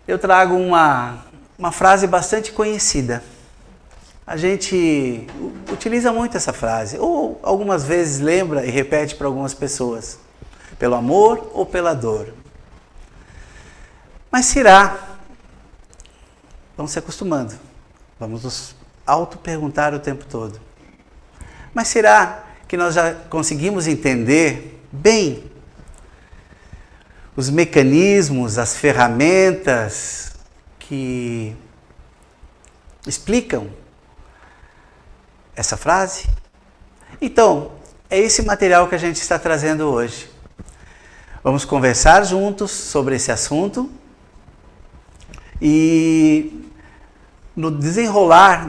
eu trago uma frase bastante conhecida. A gente utiliza muito essa frase, ou algumas vezes lembra e repete para algumas pessoas, pelo amor ou pela dor. Mas será? Vamos se acostumando, vamos nos auto-perguntar o tempo todo. Mas será que nós já conseguimos entender bem os mecanismos, as ferramentas que explicam essa frase? Então, é esse material que a gente está trazendo hoje. Vamos conversar juntos sobre esse assunto e no desenrolar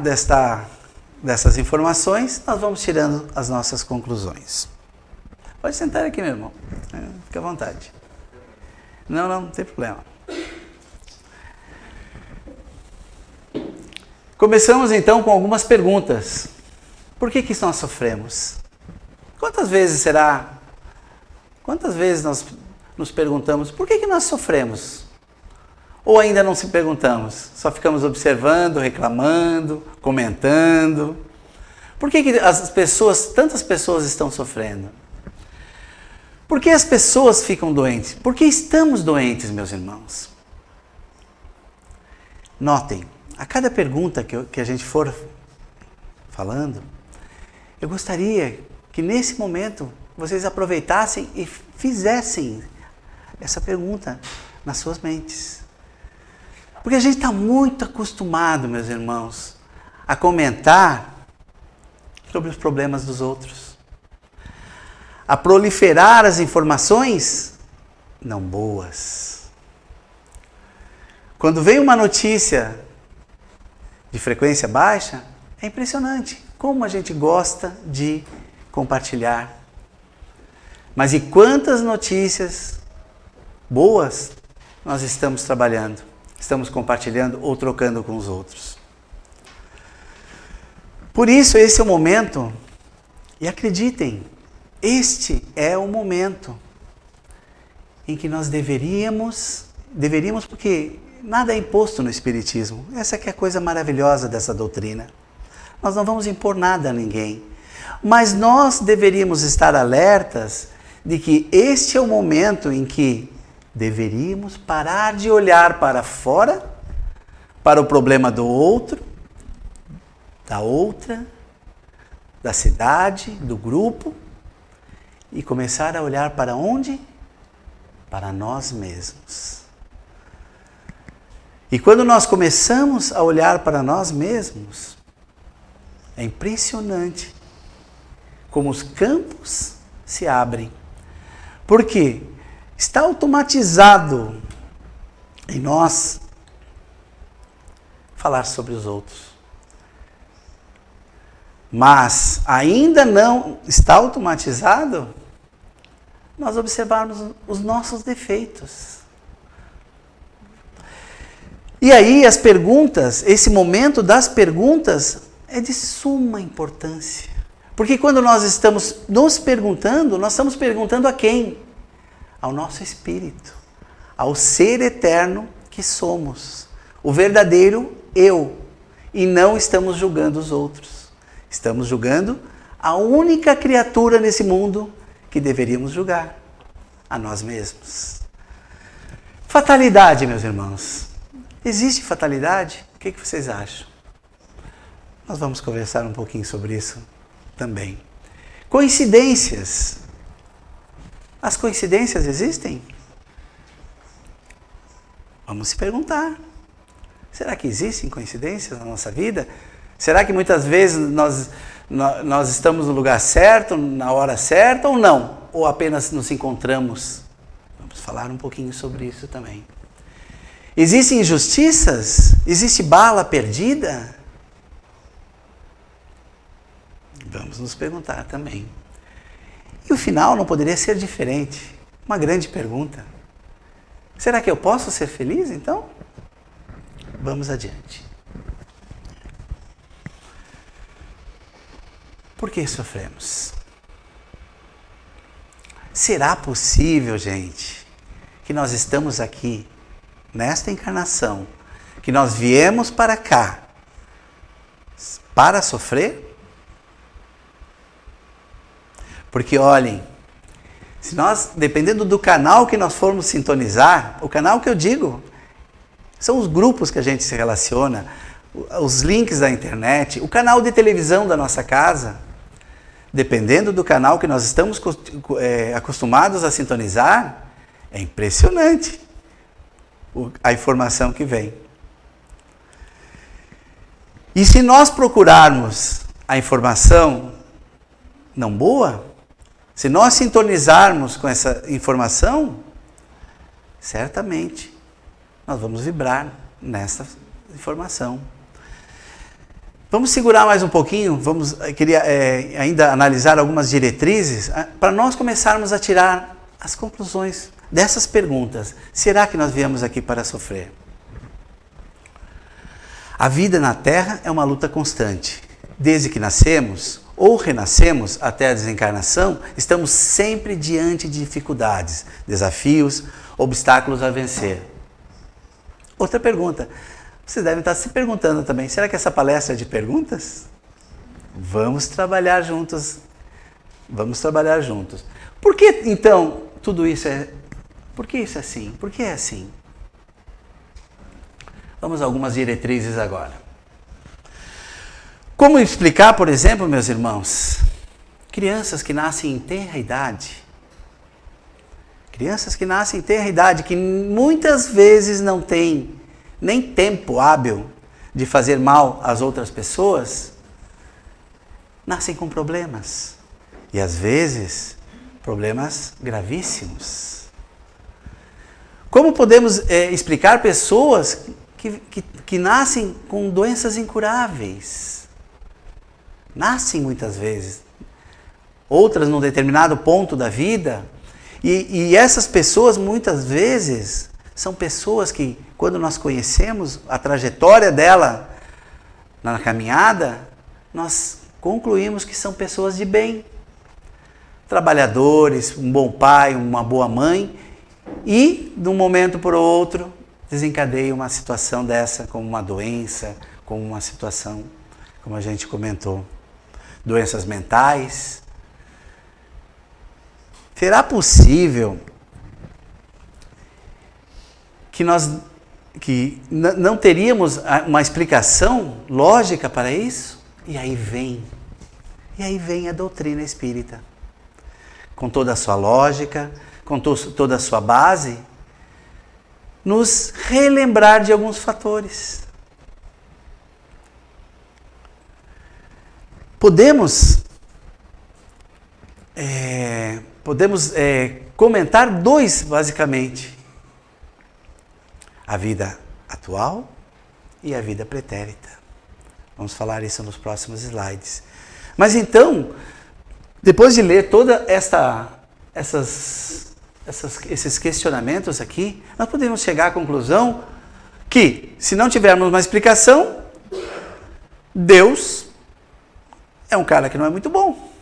dessas informações, nós vamos tirando as nossas conclusões. Pode sentar aqui, meu irmão. Fique à vontade. Não tem problema. Começamos então com algumas perguntas. Por que nós sofremos? Quantas vezes nós nos perguntamos por que nós sofremos? Ou ainda não se perguntamos? Só ficamos observando, reclamando, comentando. Por que tantas pessoas estão sofrendo? Por que as pessoas ficam doentes? Por que estamos doentes, meus irmãos? Notem, a cada pergunta que a gente for falando, eu gostaria que nesse momento vocês aproveitassem e fizessem essa pergunta nas suas mentes. Porque a gente está muito acostumado, meus irmãos, a comentar sobre os problemas dos outros. A proliferar as informações não boas. Quando vem uma notícia de frequência baixa, é impressionante como a gente gosta de compartilhar. Mas e quantas notícias boas nós estamos trabalhando, estamos compartilhando ou trocando com os outros? Por isso, esse é o momento, e acreditem, este é o momento em que nós deveríamos porque nada é imposto no Espiritismo. Essa que é a coisa maravilhosa dessa doutrina. Nós não vamos impor nada a ninguém. Mas nós deveríamos estar alertas de que este é o momento em que deveríamos parar de olhar para fora, para o problema do outro, da outra, da cidade, do grupo, e começar a olhar para onde? Para nós mesmos. E quando nós começamos a olhar para nós mesmos, é impressionante como os campos se abrem. Porque está automatizado em nós falar sobre os outros. Mas ainda não está automatizado nós observarmos os nossos defeitos. E aí as perguntas, esse momento das perguntas é de suma importância. Porque quando nós estamos nos perguntando, nós estamos perguntando a quem? Ao nosso espírito, ao ser eterno que somos, o verdadeiro eu. E não estamos julgando os outros. Estamos julgando a única criatura nesse mundo que deveríamos julgar, a nós mesmos. Fatalidade, meus irmãos. Existe fatalidade? O que vocês acham? Nós vamos conversar um pouquinho sobre isso também. Coincidências. As coincidências existem? Vamos se perguntar. Será que existem coincidências na nossa vida? Será que muitas vezes nós estamos no lugar certo, na hora certa ou não? Ou apenas nos encontramos? Vamos falar um pouquinho sobre isso também. Existem injustiças? Existe bala perdida? Vamos nos perguntar também. E o final não poderia ser diferente. Uma grande pergunta. Será que eu posso ser feliz, então? Vamos adiante. Por que sofremos? Será possível, gente, que nós estamos aqui nesta encarnação, que nós viemos para cá para sofrer? Porque olhem, se nós, dependendo do canal que nós formos sintonizar, o canal que eu digo, são os grupos que a gente se relaciona, os links da internet, o canal de televisão da nossa casa, dependendo do canal que nós estamos acostumados a sintonizar, é impressionante a informação que vem. E se nós procurarmos a informação não boa, se nós sintonizarmos com essa informação, certamente nós vamos vibrar nessa informação. Vamos segurar mais um pouquinho, queria ainda analisar algumas diretrizes para nós começarmos a tirar as conclusões dessas perguntas. Será que nós viemos aqui para sofrer? A vida na Terra é uma luta constante. Desde que nascemos ou renascemos até a desencarnação, estamos sempre diante de dificuldades, desafios, obstáculos a vencer. Outra pergunta. Vocês devem estar se perguntando também, será que essa palestra é de perguntas? Vamos trabalhar juntos. Vamos trabalhar juntos. Por que, então, tudo isso é... Por que isso é assim? Por que é assim? Vamos a algumas diretrizes agora. Como explicar, por exemplo, meus irmãos, crianças que nascem em tenra idade, que muitas vezes não têm nem tempo hábil de fazer mal às outras pessoas, nascem com problemas. E às vezes, problemas gravíssimos. Como podemos explicar pessoas que nascem com doenças incuráveis? Nascem muitas vezes. Outras num determinado ponto da vida. E essas pessoas muitas vezes são pessoas que, quando nós conhecemos a trajetória dela na caminhada, nós concluímos que são pessoas de bem, trabalhadores, um bom pai, uma boa mãe, e de um momento para o outro desencadeia uma situação dessa, como uma doença, como uma situação, como a gente comentou, doenças mentais. Será possível que nós não teríamos uma explicação lógica para isso? E aí vem a doutrina espírita, com toda a sua lógica, com toda a sua base, nos relembrar de alguns fatores. Podemos comentar dois, basicamente. A vida atual e a vida pretérita. Vamos falar isso nos próximos slides. Mas então, depois de ler toda esses questionamentos aqui, nós podemos chegar à conclusão que, se não tivermos uma explicação, Deus é um cara que não é muito bom.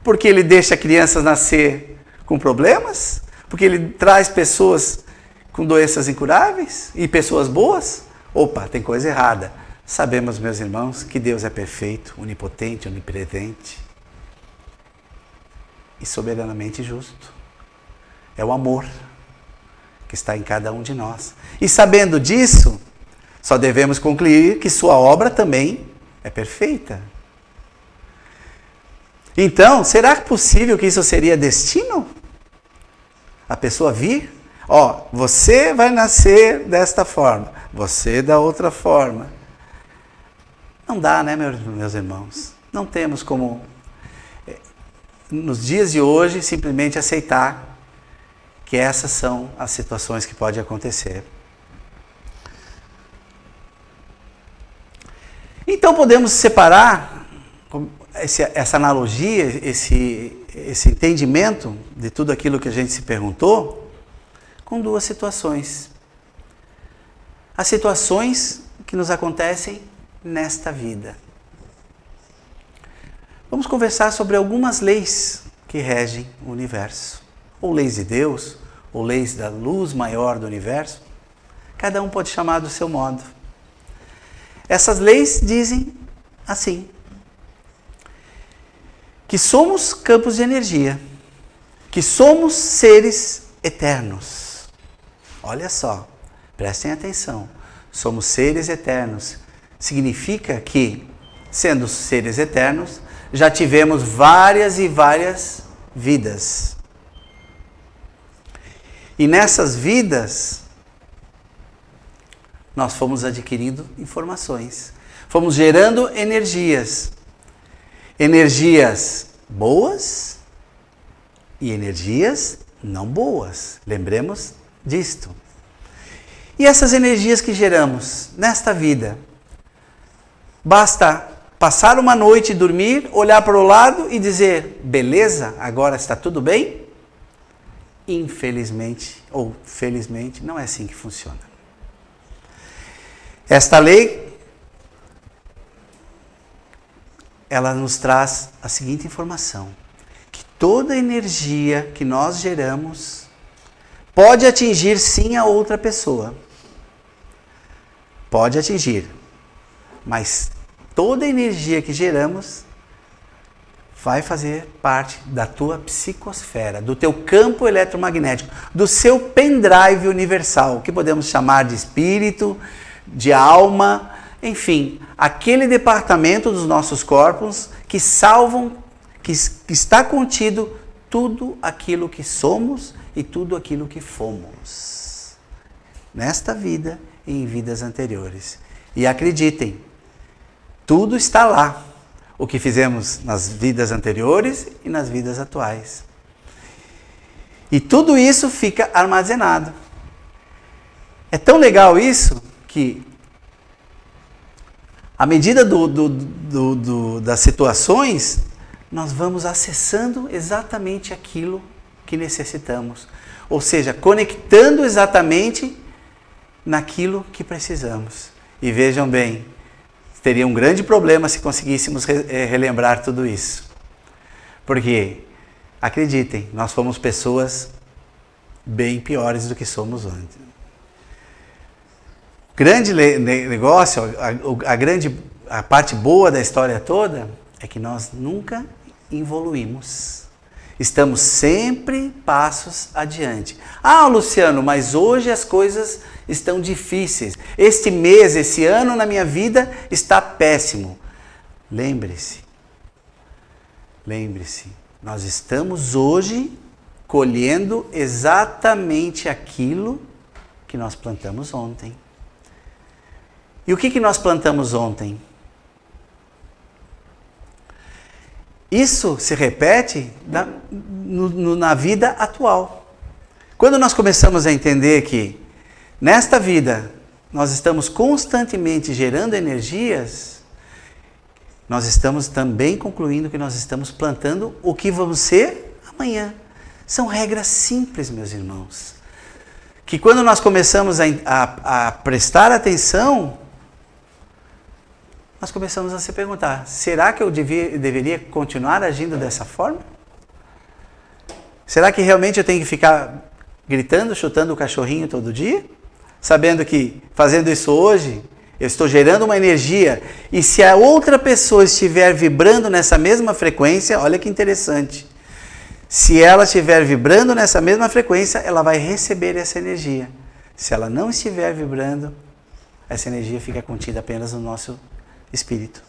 Porque ele deixa crianças nascer com problemas, porque ele traz pessoas com doenças incuráveis e pessoas boas? Opa, tem coisa errada. Sabemos, meus irmãos, que Deus é perfeito, onipotente, onipresente e soberanamente justo. É o amor que está em cada um de nós. E sabendo disso, só devemos concluir que sua obra também é perfeita. Então, será possível que isso seria destino? A pessoa vir? Você vai nascer desta forma, você da outra forma. Não dá, né, meus irmãos? Não temos como, nos dias de hoje, simplesmente aceitar que essas são as situações que podem acontecer. Então podemos separar essa analogia, esse entendimento de tudo aquilo que a gente se perguntou, com duas situações. As situações que nos acontecem nesta vida. Vamos conversar sobre algumas leis que regem o universo. Ou leis de Deus, ou leis da luz maior do universo. Cada um pode chamar do seu modo. Essas leis dizem assim: que somos campos de energia, que somos seres eternos. Olha só, prestem atenção. Somos seres eternos. Significa que, sendo seres eternos, já tivemos várias e várias vidas. E nessas vidas, nós fomos adquirindo informações. Fomos gerando energias. Energias boas e energias não boas. Lembremos disto. E essas energias que geramos nesta vida, basta passar uma noite e dormir, olhar para o lado e dizer, beleza, agora está tudo bem? Infelizmente, ou felizmente, não é assim que funciona. Esta lei, ela nos traz a seguinte informação, que toda energia que nós geramos pode atingir sim a outra pessoa. Pode atingir, mas toda energia que geramos vai fazer parte da tua psicosfera, do teu campo eletromagnético, do seu pendrive universal, que podemos chamar de espírito, de alma, enfim, aquele departamento dos nossos corpos que salvam, que está contido tudo aquilo que somos e tudo aquilo que fomos, nesta vida e em vidas anteriores. E acreditem, tudo está lá, o que fizemos nas vidas anteriores e nas vidas atuais. E tudo isso fica armazenado. É tão legal isso que, à medida das situações, nós vamos acessando exatamente aquilo que necessitamos. Ou seja, conectando exatamente naquilo que precisamos. E vejam bem, teria um grande problema se conseguíssemos relembrar tudo isso. Porque, acreditem, nós fomos pessoas bem piores do que somos antes. O grande negócio, a parte boa da história toda, é que nós nunca evoluímos. Estamos sempre passos adiante. Ah, Luciano, mas hoje as coisas estão difíceis. Este mês, esse ano na minha vida está péssimo. Lembre-se, nós estamos hoje colhendo exatamente aquilo que nós plantamos ontem. E o que nós plantamos ontem? Isso se repete na vida atual. Quando nós começamos a entender que nesta vida nós estamos constantemente gerando energias, nós estamos também concluindo que nós estamos plantando o que vamos ser amanhã. São regras simples, meus irmãos, que quando nós começamos a prestar atenção, nós começamos a se perguntar, será que eu deveria continuar agindo dessa forma? Será que realmente eu tenho que ficar gritando, chutando o cachorrinho todo dia? Sabendo que fazendo isso hoje, eu estou gerando uma energia, e se a outra pessoa estiver vibrando nessa mesma frequência, olha que interessante, se ela estiver vibrando nessa mesma frequência, ela vai receber essa energia. Se ela não estiver vibrando, essa energia fica contida apenas no nosso espírito.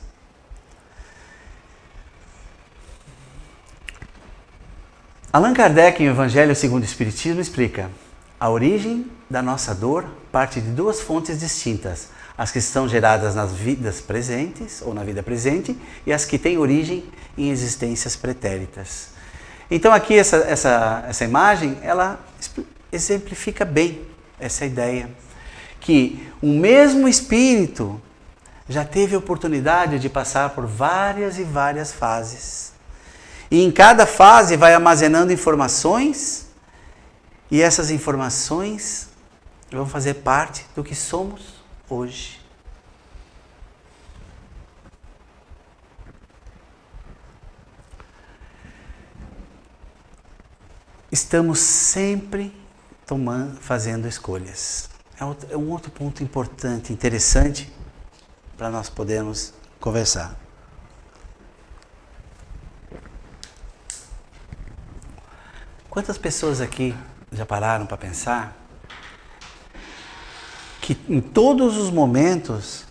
Allan Kardec, em Evangelho segundo o Espiritismo, explica: a origem da nossa dor parte de duas fontes distintas, as que estão geradas nas vidas presentes, ou na vida presente, e as que têm origem em existências pretéritas. Então aqui essa imagem, ela exemplifica bem essa ideia, que o mesmo espírito já teve a oportunidade de passar por várias e várias fases. E em cada fase vai armazenando informações, e essas informações vão fazer parte do que somos hoje. Estamos sempre fazendo escolhas. é um outro ponto importante, interessante, para nós podermos conversar. Quantas pessoas aqui já pararam para pensar que em todos os momentos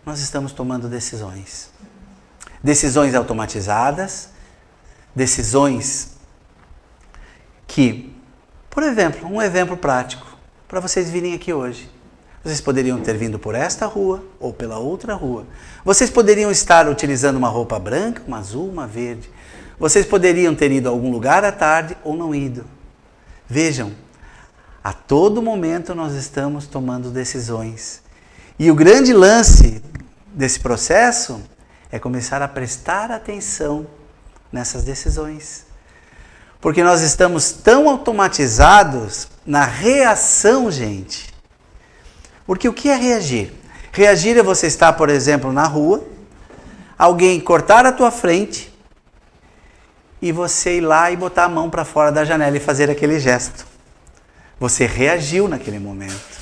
nós estamos tomando decisões? Decisões automatizadas, decisões que, por exemplo, um exemplo prático, para vocês virem aqui hoje. Vocês poderiam ter vindo por esta rua ou pela outra rua. Vocês poderiam estar utilizando uma roupa branca, uma azul, uma verde. Vocês poderiam ter ido a algum lugar à tarde ou não ido. Vejam, a todo momento nós estamos tomando decisões. E o grande lance desse processo é começar a prestar atenção nessas decisões. Porque nós estamos tão automatizados na reação, gente. Porque o que é reagir? Reagir é você estar, por exemplo, na rua, alguém cortar a tua frente e você ir lá e botar a mão para fora da janela e fazer aquele gesto. Você reagiu naquele momento.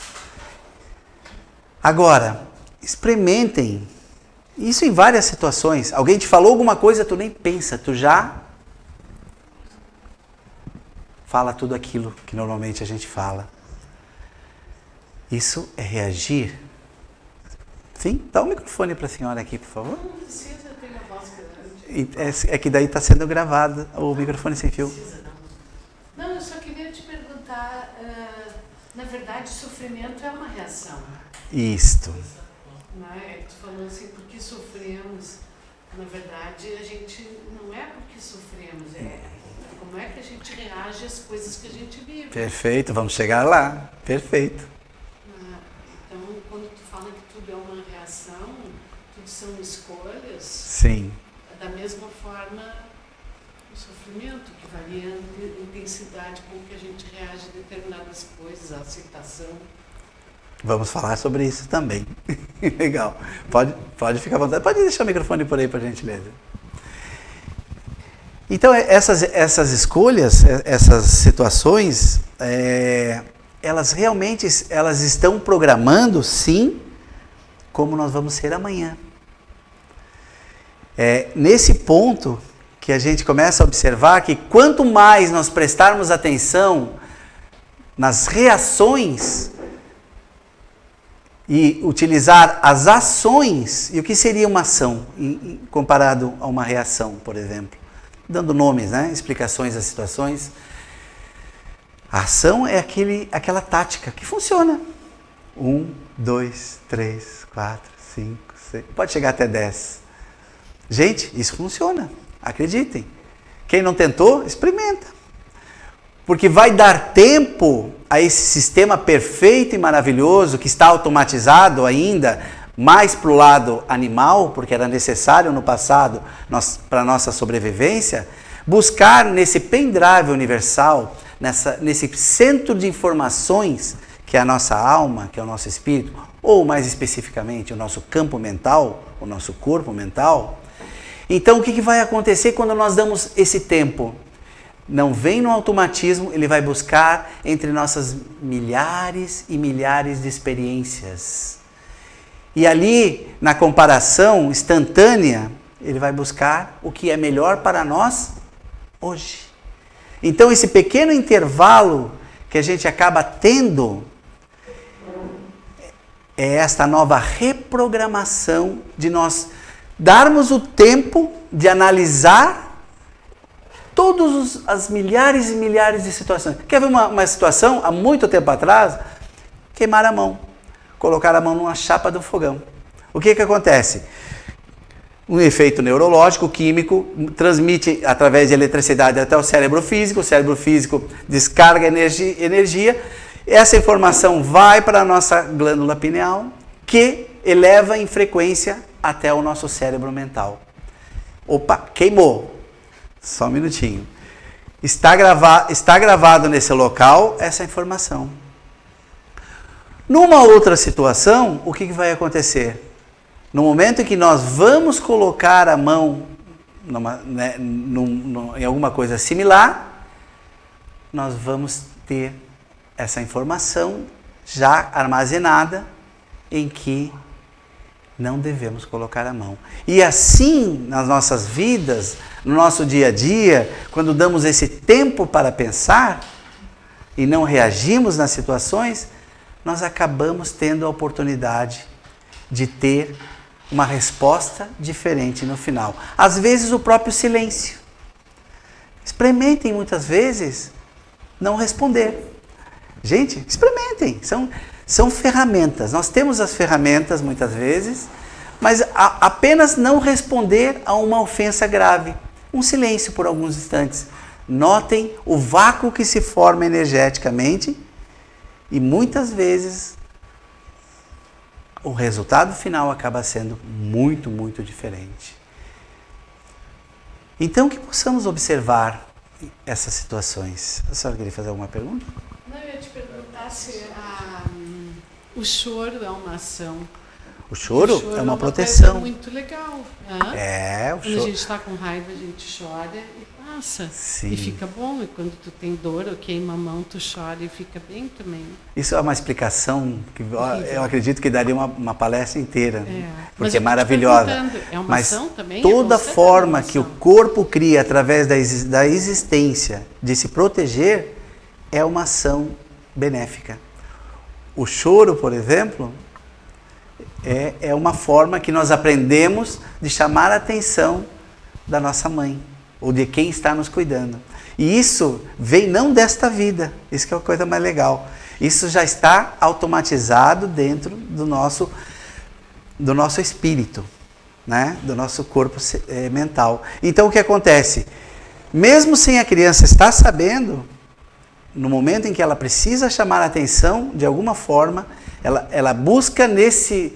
Agora, experimentem isso em várias situações. Alguém te falou alguma coisa, tu nem pensa, tu já fala tudo aquilo que normalmente a gente fala. Isso é reagir. Sim? Dá o microfone para a senhora aqui, por favor. Não precisa, eu tenho a voz grande. É que daí está sendo gravado o microfone sem fio. Não precisa, não. Não, eu só queria te perguntar, na verdade, sofrimento é uma reação. Isto. Né? Tu falou assim, porque sofremos. Na verdade, a gente não é porque sofremos, é como é que a gente reage às coisas que a gente vive. Perfeito, vamos chegar lá. Perfeito. Então, quando tu fala que tudo é uma reação, tudo são escolhas. Sim. Da mesma forma, o sofrimento, que varia a intensidade com que a gente reage a determinadas coisas, a aceitação. Vamos falar sobre isso também. Legal. Pode ficar à vontade. Pode deixar o microfone por aí, por gentileza. Então, essas escolhas, essas situações, elas realmente estão programando, sim, como nós vamos ser amanhã. É nesse ponto que a gente começa a observar que quanto mais nós prestarmos atenção nas reações e utilizar as ações, e o que seria uma ação comparado a uma reação, por exemplo? Dando nomes, né? Explicações às situações. A ação é aquela tática que funciona. 1, 2, 3, 4, 5, 6, pode chegar até 10. Gente, isso funciona, acreditem. Quem não tentou, experimenta. Porque vai dar tempo a esse sistema perfeito e maravilhoso que está automatizado ainda, mais para o lado animal, porque era necessário no passado para a nossa sobrevivência, buscar nesse pendrive universal, nesse centro de informações que é a nossa alma, que é o nosso espírito, ou mais especificamente o nosso campo mental, o nosso corpo mental. Então o que vai acontecer quando nós damos esse tempo? Não vem no automatismo, ele vai buscar entre nossas milhares e milhares de experiências. E ali, na comparação instantânea, ele vai buscar o que é melhor para nós hoje. Então, esse pequeno intervalo que a gente acaba tendo é esta nova reprogramação de nós darmos o tempo de analisar todas as milhares e milhares de situações. Quer ver uma situação, há muito tempo atrás, queimar a mão. Colocar a mão numa chapa do fogão. O que acontece? Um efeito neurológico, químico, transmite através de eletricidade até o cérebro físico descarga energia, essa informação vai para a nossa glândula pineal, que eleva em frequência até o nosso cérebro mental. Opa, queimou. Só um minutinho. Está gravado nesse local essa informação. Numa outra situação, o que vai acontecer? No momento em que nós vamos colocar a mão em alguma coisa similar, nós vamos ter essa informação já armazenada em que não devemos colocar a mão. E assim, nas nossas vidas, no nosso dia a dia, quando damos esse tempo para pensar e não reagimos nas situações, nós acabamos tendo a oportunidade de ter uma resposta diferente no final. Às vezes o próprio silêncio. Experimentem muitas vezes não responder. Gente, experimentem. São ferramentas. Nós temos as ferramentas muitas vezes, mas apenas não responder a uma ofensa grave. Um silêncio por alguns instantes. Notem o vácuo que se forma energeticamente e muitas vezes o resultado final acaba sendo muito, muito diferente. Então, que possamos observar essas situações. A senhora queria fazer alguma pergunta? Não, eu ia te perguntar se o choro é uma ação. O choro é uma proteção. Coisa muito legal. O quando choro. a gente está com raiva, a gente chora e passa. Sim. E fica bom. E quando tu tem dor ou queima a mão, tu chora e fica bem também. Isso é uma explicação que eu acredito que daria uma palestra inteira. Porque é maravilhosa. É uma Mas ação também? toda forma que o corpo cria através da existência de se proteger é uma ação benéfica. O choro, por exemplo, é uma forma que nós aprendemos de chamar a atenção da nossa mãe ou de quem está nos cuidando. E isso vem não desta vida, isso que é a coisa mais legal. Isso já está automatizado dentro do nosso espírito, né? Do nosso corpo mental. Então o que acontece? Mesmo sem a criança estar sabendo, no momento em que ela precisa chamar a atenção, de alguma forma, ela busca nesse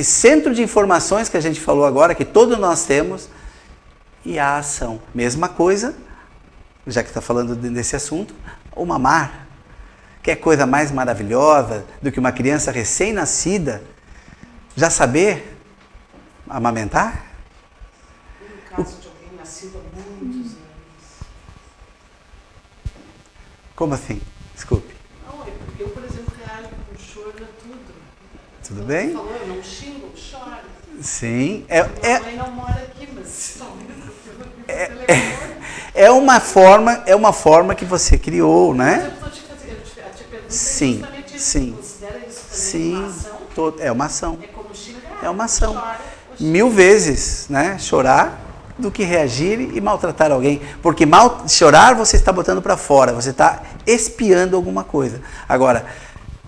centro de informações que a gente falou agora, que todos nós temos, e a ação. Mesma coisa, já que está falando desse assunto, o mamar. Que é coisa mais maravilhosa do que uma criança recém-nascida já saber amamentar? No caso de alguém nascido há muitos anos. Como assim? Desculpe. Não, é porque eu, por exemplo, reajo com choro a tudo. Tudo bem? Você falou, eu não xingo, eu choro. Sim. Minha mãe não mora aqui, mas talvez é uma forma que você criou, né? Mas eu te perguntei Sim, justamente isso. sim. Considera isso também Sim, uma ação? é uma ação. É como xingar. É uma ação. Chora, ou xinga. 1000 vezes, né? Chorar do que reagir e maltratar alguém. Porque chorar você está botando para fora, você está espiando alguma coisa. Agora,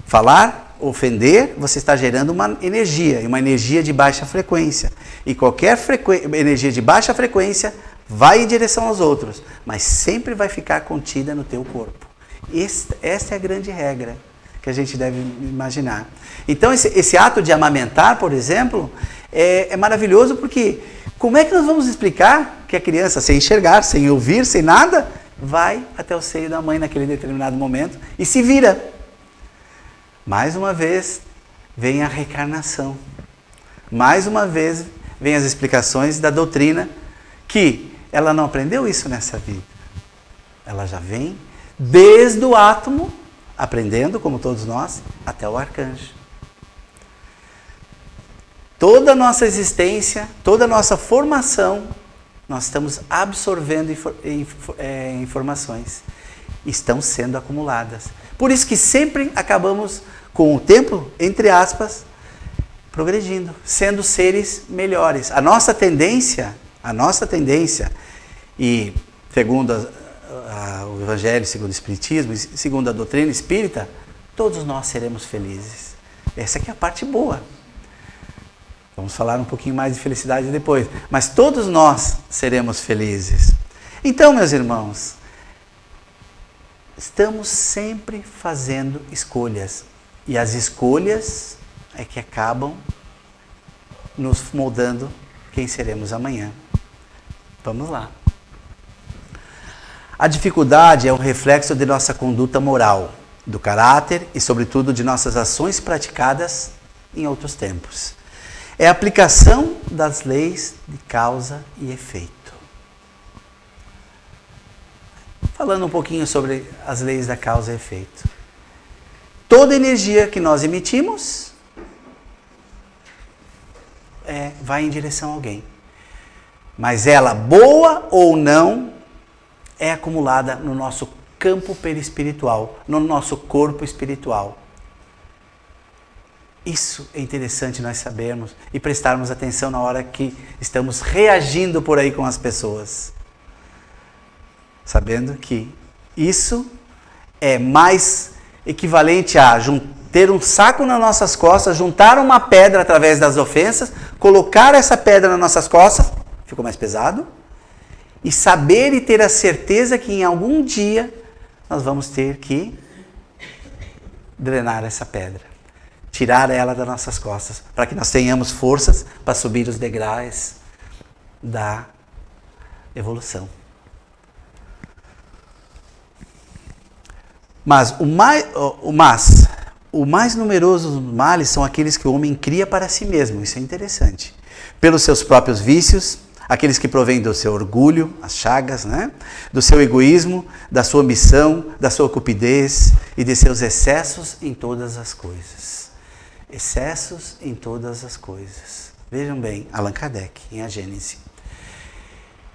falar, ofender, você está gerando uma energia de baixa frequência. E qualquer energia de baixa frequência vai em direção aos outros, mas sempre vai ficar contida no teu corpo. Esta é a grande regra que a gente deve imaginar. Então, esse ato de amamentar, por exemplo, é maravilhoso porque como é que nós vamos explicar que a criança, sem enxergar, sem ouvir, sem nada, vai até o seio da mãe naquele determinado momento e se vira? Mais uma vez, vem a reencarnação. Mais uma vez, vem as explicações da doutrina que ela não aprendeu isso nessa vida. Ela já vem desde o átomo, aprendendo, como todos nós, até o arcanjo. Toda a nossa existência, toda a nossa formação, nós estamos absorvendo informações. Estão sendo acumuladas. Por isso que sempre acabamos, com o tempo, entre aspas, progredindo, sendo seres melhores. A nossa tendência, e segundo o Evangelho, segundo o Espiritismo, e segundo a doutrina espírita, todos nós seremos felizes. Essa aqui é a parte boa. Vamos falar um pouquinho mais de felicidade depois. Mas todos nós seremos felizes. Então, meus irmãos, estamos sempre fazendo escolhas. E as escolhas é que acabam nos moldando quem seremos amanhã. Vamos lá. A dificuldade é um reflexo de nossa conduta moral, do caráter e, sobretudo, de nossas ações praticadas em outros tempos. É a aplicação das leis de causa e efeito. Falando um pouquinho sobre as leis da causa e efeito. toda energia que nós emitimos vai em direção a alguém. Mas ela, boa ou não, é acumulada no nosso campo perispiritual, no nosso corpo espiritual. Isso é interessante nós sabermos e prestarmos atenção na hora que estamos reagindo por aí com as pessoas. Sabendo que isso é mais equivalente a ter um saco nas nossas costas, juntar uma pedra através das ofensas, colocar essa pedra nas nossas costas, ficou mais pesado, e saber e ter a certeza que em algum dia nós vamos ter que drenar essa pedra, tirar ela das nossas costas, para que nós tenhamos forças para subir os degraus da evolução. Mas o mais numeroso dos males são aqueles que o homem cria para si mesmo. Isso é interessante. Pelos seus próprios vícios, aqueles que provêm do seu orgulho, as chagas, né? Do seu egoísmo, da sua ambição, da sua cupidez e de seus excessos em todas as coisas. Excessos em todas as coisas. Vejam bem, Allan Kardec, em A Gênese.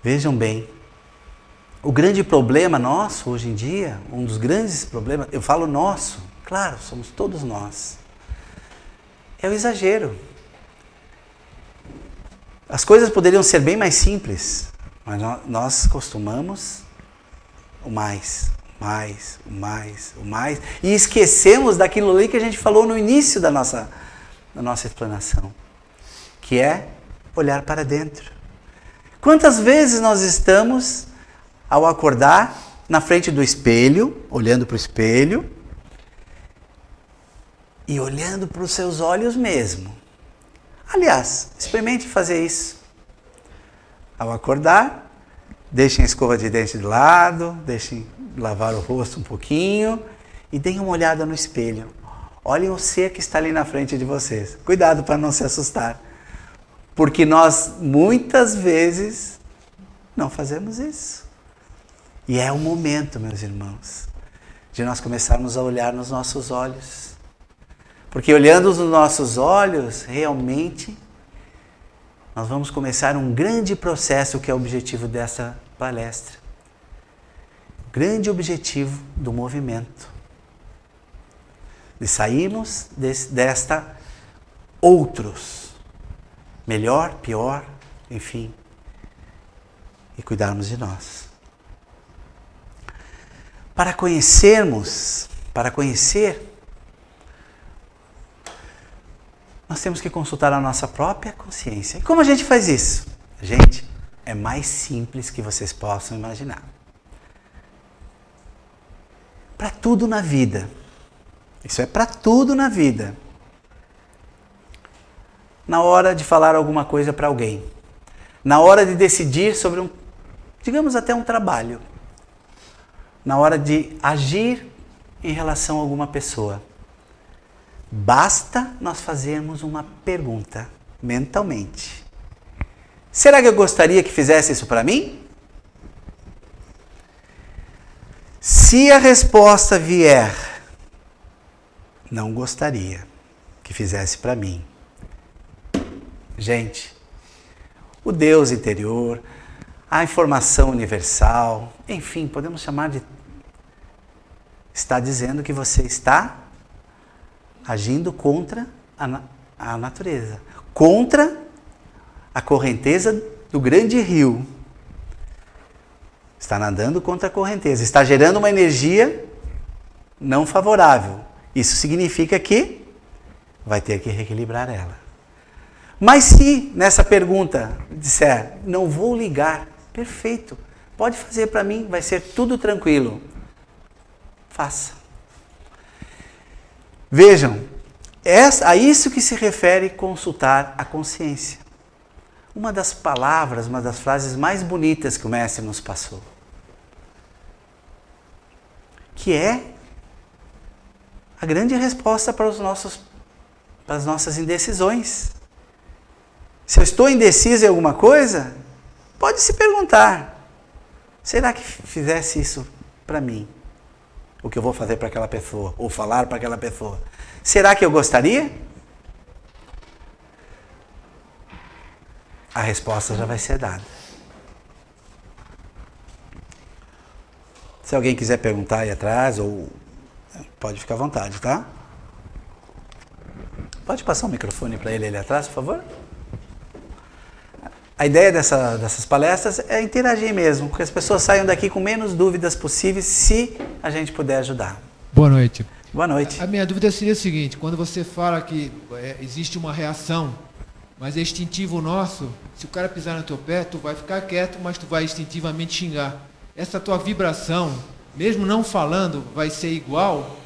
Vejam bem. O grande problema nosso hoje em dia, um dos grandes problemas, eu falo nosso, claro, somos todos nós, é o exagero. As coisas poderiam ser bem mais simples, mas nós costumamos o mais, e esquecemos daquilo ali que a gente falou no início da nossa explanação, que é olhar para dentro. Quantas vezes nós estamos, ao acordar, na frente do espelho, olhando para o espelho e olhando para os seus olhos mesmo. Aliás, experimente fazer isso. Ao acordar, deixem a escova de dente de lado, deixem lavar o rosto um pouquinho e deem uma olhada no espelho. Olhem o ser que está ali na frente de vocês. Cuidado para não se assustar, porque nós muitas vezes não fazemos isso. E é o momento, meus irmãos, de nós começarmos a olhar nos nossos olhos. Porque olhando nos nossos olhos, realmente, nós vamos começar um grande processo que é o objetivo dessa palestra. O grande objetivo do movimento. De sairmos desta outros. Melhor, pior, enfim. E cuidarmos de nós. Para conhecer, nós temos que consultar a nossa própria consciência. E como a gente faz isso? Gente, é mais simples que vocês possam imaginar. Para tudo na vida. Isso é para tudo na vida. Na hora de falar alguma coisa para alguém. Na hora de decidir sobre digamos até um trabalho. Na hora de agir em relação a alguma pessoa. Basta nós fazermos uma pergunta mentalmente. Será que eu gostaria que fizesse isso para mim? Se a resposta vier, não gostaria que fizesse para mim. Gente, o Deus interior, a informação universal, enfim, podemos chamar de... está dizendo que você está agindo contra a natureza, contra a correnteza do grande rio. Está nadando contra a correnteza, está gerando uma energia não favorável. Isso significa que vai ter que reequilibrar ela. Mas se nessa pergunta disser, não vou ligar, perfeito, pode fazer para mim, vai ser tudo tranquilo. Faça. Vejam, a isso que se refere consultar a consciência. Uma das palavras, uma das frases mais bonitas que o Mestre nos passou. Que é a grande resposta para as nossas indecisões. Se eu estou indeciso em alguma coisa, pode se perguntar, será que fizesse isso para mim? o que eu vou fazer para aquela pessoa, ou falar para aquela pessoa. Será que eu gostaria? A resposta já vai ser dada. Se alguém quiser perguntar aí atrás, ou pode ficar à vontade, tá? Pode passar o microfone para ele ali atrás, por favor? A ideia dessas palestras é interagir mesmo, que as pessoas saiam daqui com menos dúvidas possíveis, se a gente puder ajudar. Boa noite. Boa noite. A minha dúvida seria a seguinte: quando você fala que existe uma reação, mas é instintivo nosso, se o cara pisar no teu pé, tu vai ficar quieto, mas tu vai instintivamente xingar. Essa tua vibração, mesmo não falando, vai ser igual?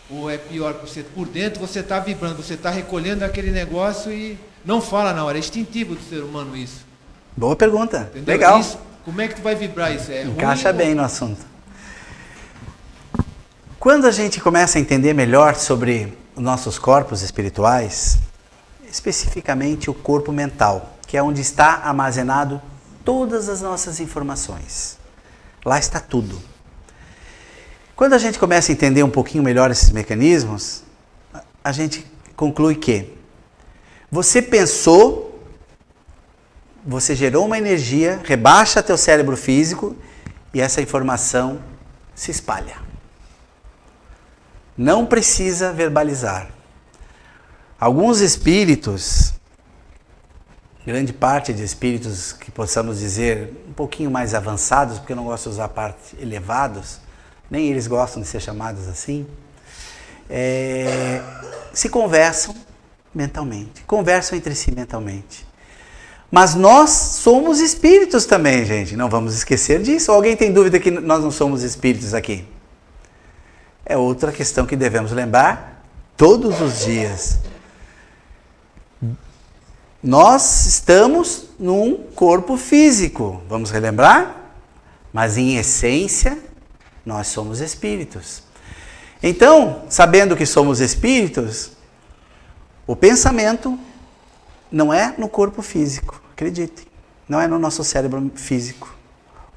Ou é pior? Você, por dentro você está vibrando, você está recolhendo aquele negócio e não fala na hora. É instintivo do ser humano isso. Boa pergunta. Entendeu? Legal. Isso, como é que tu vai vibrar isso? Encaixa bem no assunto. Quando a gente começa a entender melhor sobre os nossos corpos espirituais, especificamente o corpo mental, que é onde está armazenado todas as nossas informações. Lá está tudo. Quando a gente começa a entender um pouquinho melhor esses mecanismos, a gente conclui que você pensou, você gerou uma energia, rebaixa teu cérebro físico e essa informação se espalha. Não precisa verbalizar. Alguns espíritos, grande parte de espíritos que possamos dizer um pouquinho mais avançados, porque eu não gosto de usar a parte elevados, nem eles gostam de ser chamados assim, se conversam mentalmente, conversam entre si mentalmente. Mas nós somos espíritos também, gente, não vamos esquecer disso. Ou alguém tem dúvida que nós não somos espíritos aqui? É outra questão que devemos lembrar todos os dias. Nós estamos num corpo físico, vamos relembrar? Mas em essência, nós somos espíritos. Então, sabendo que somos espíritos, o pensamento não é no corpo físico, acreditem. Não é no nosso cérebro físico.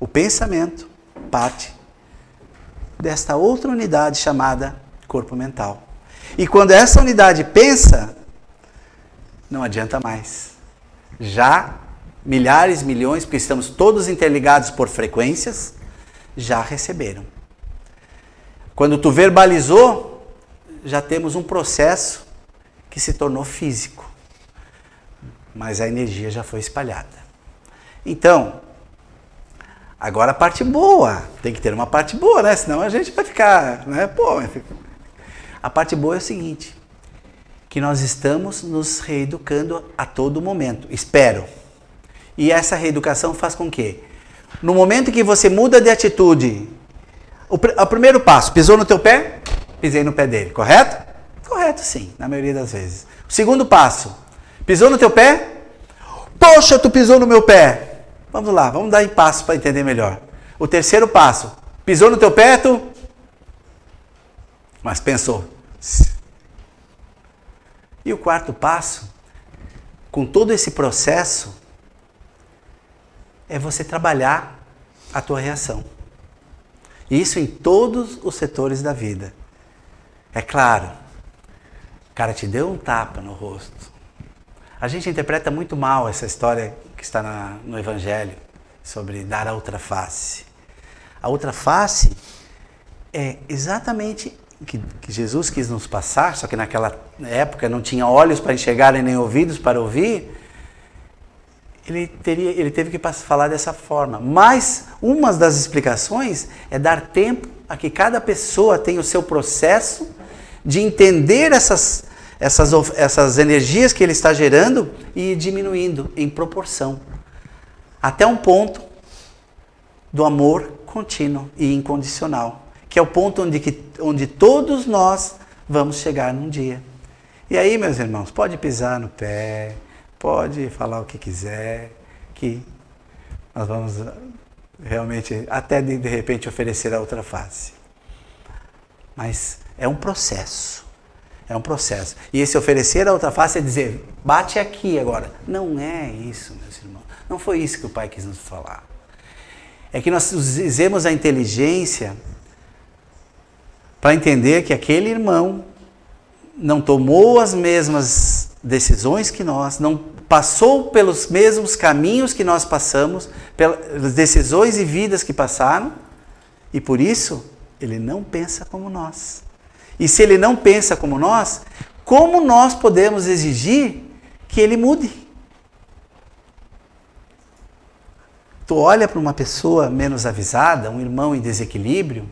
O pensamento parte desta outra unidade chamada corpo mental. E quando essa unidade pensa, não adianta mais. Já milhares, milhões, porque estamos todos interligados por frequências, já receberam. Quando tu verbalizou, já temos um processo que se tornou físico. Mas a energia já foi espalhada. Então, agora a parte boa. Tem que ter uma parte boa, né? Senão a gente vai ficar, né? Pô, a parte boa é o seguinte, que nós estamos nos reeducando a todo momento. Espero. E essa reeducação faz com que, no momento que você muda de atitude, o primeiro passo, pisou no teu pé, pisei no pé dele, correto? Correto, sim, na maioria das vezes. O segundo passo, pisou no teu pé? Poxa, tu pisou no meu pé. Vamos lá, vamos dar em passos para entender melhor. O terceiro passo, pisou no teu pé, tu? Mas pensou. E o quarto passo, com todo esse processo, é você trabalhar a tua reação. Isso em todos os setores da vida. É claro, o cara te deu um tapa no rosto. A gente interpreta muito mal essa história que está no Evangelho, sobre dar a outra face. A outra face é exatamente o que Jesus quis nos passar, só que naquela época não tinha olhos para enxergar e nem ouvidos para ouvir. Ele teve que falar dessa forma. Mas uma das explicações é dar tempo a que cada pessoa tenha o seu processo de entender essas energias que ele está gerando e ir diminuindo em proporção. Até um ponto do amor contínuo e incondicional, que é o ponto onde todos nós vamos chegar num dia. E aí, meus irmãos, pode pisar no pé, pode falar o que quiser, que nós vamos realmente, até de repente, oferecer a outra face. Mas é um processo. É um processo. E esse oferecer a outra face é dizer, bate aqui agora. Não é isso, meus irmãos. Não foi isso que o Pai quis nos falar. É que nós usemos a inteligência para entender que aquele irmão não tomou as mesmas decisões que nós, não passou pelos mesmos caminhos que nós passamos, pelas decisões e vidas que passaram, e por isso ele não pensa como nós. E se ele não pensa como nós, como nós podemos exigir que ele mude? Tu olha para uma pessoa menos avisada, um irmão em desequilíbrio,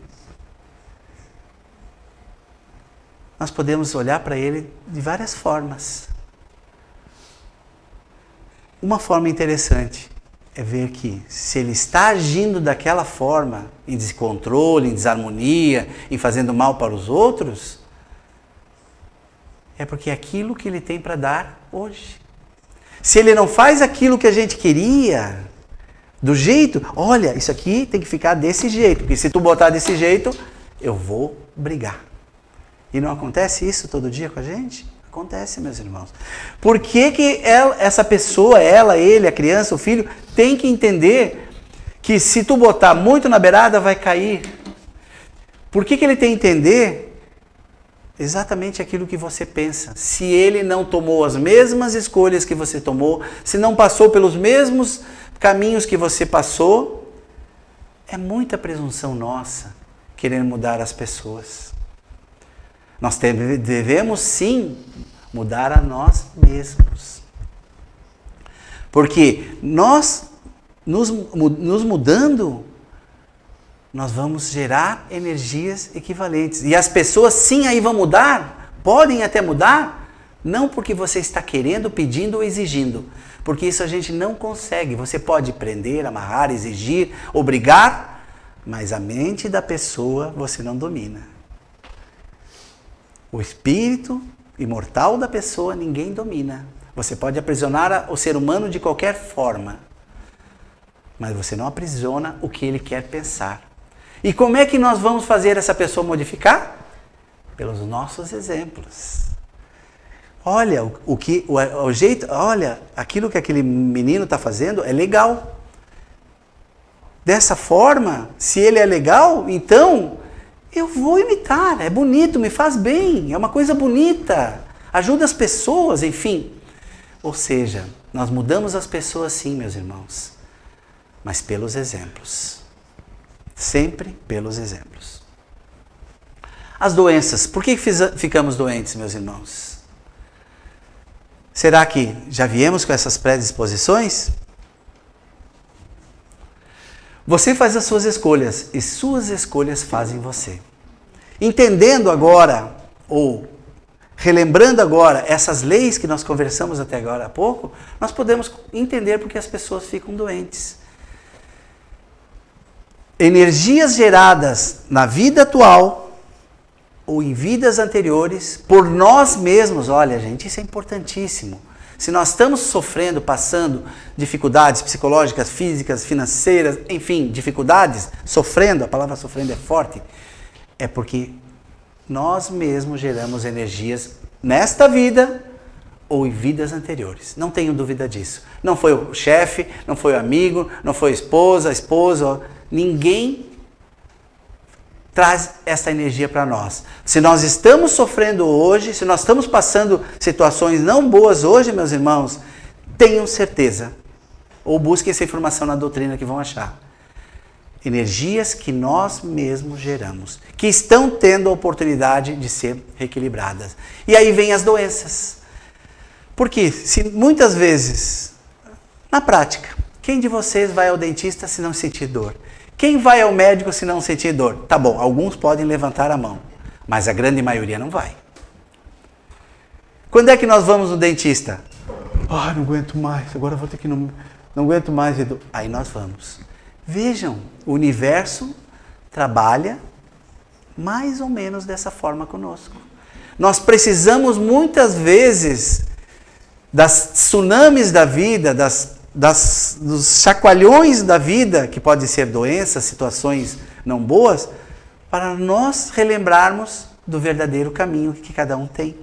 nós podemos olhar para ele de várias formas. Uma forma interessante é ver que se ele está agindo daquela forma, em descontrole, em desarmonia, em fazendo mal para os outros, é porque é aquilo que ele tem para dar hoje. Se ele não faz aquilo que a gente queria, do jeito, olha, isso aqui tem que ficar desse jeito, porque se tu botar desse jeito, eu vou brigar. E não acontece isso todo dia com a gente? Acontece, meus irmãos. Por que essa pessoa, ela, ele, a criança, o filho, tem que entender que se tu botar muito na beirada, vai cair? Por que ele tem que entender exatamente aquilo que você pensa? Se ele não tomou as mesmas escolhas que você tomou, se não passou pelos mesmos caminhos que você passou, é muita presunção nossa querer mudar as pessoas. Nós devemos sim mudar a nós mesmos. Porque nós, nos mudando, nós vamos gerar energias equivalentes. E as pessoas sim aí vão mudar, podem até mudar, não porque você está querendo, pedindo ou exigindo. Porque isso a gente não consegue. Você pode prender, amarrar, exigir, obrigar, mas a mente da pessoa você não domina. O espírito imortal da pessoa ninguém domina. Você pode aprisionar o ser humano de qualquer forma, mas você não aprisiona o que ele quer pensar. E como é que nós vamos fazer essa pessoa modificar? Pelos nossos exemplos. Olha, o jeito, olha, aquilo que aquele menino está fazendo é legal. Dessa forma, se ele é legal, então eu vou imitar, é bonito, me faz bem, é uma coisa bonita, ajuda as pessoas, enfim. Ou seja, nós mudamos as pessoas sim, meus irmãos, mas pelos exemplos. Sempre pelos exemplos. As doenças, por que ficamos doentes, meus irmãos? Será que já viemos com essas predisposições? Você faz as suas escolhas e suas escolhas fazem você. Entendendo agora, ou relembrando agora essas leis que nós conversamos até agora há pouco, nós podemos entender porque as pessoas ficam doentes. Energias geradas na vida atual ou em vidas anteriores por nós mesmos, olha gente, isso é importantíssimo. Se nós estamos sofrendo, passando dificuldades psicológicas, físicas, financeiras, enfim, dificuldades, sofrendo, a palavra sofrendo é forte, é porque nós mesmos geramos energias nesta vida ou em vidas anteriores. Não tenho dúvida disso. Não foi o chefe, não foi o amigo, não foi a esposa, ninguém traz essa energia para nós. Se nós estamos sofrendo hoje, se nós estamos passando situações não boas hoje, meus irmãos, tenham certeza, ou busquem essa informação na doutrina que vão achar. Energias que nós mesmos geramos, que estão tendo a oportunidade de ser reequilibradas. E aí vem as doenças. Porque se muitas vezes, na prática, quem de vocês vai ao dentista se não sentir dor? Quem vai ao médico se não sentir dor? Tá bom, alguns podem levantar a mão, mas a grande maioria não vai. Quando é que nós vamos no dentista? Ah, não aguento mais, agora vou ter que não aguento mais. Aí nós vamos. Vejam, o universo trabalha mais ou menos dessa forma conosco. Nós precisamos muitas vezes das tsunamis da vida, dos chacoalhões da vida, que pode ser doenças, situações não boas, para nós relembrarmos do verdadeiro caminho que cada um tem.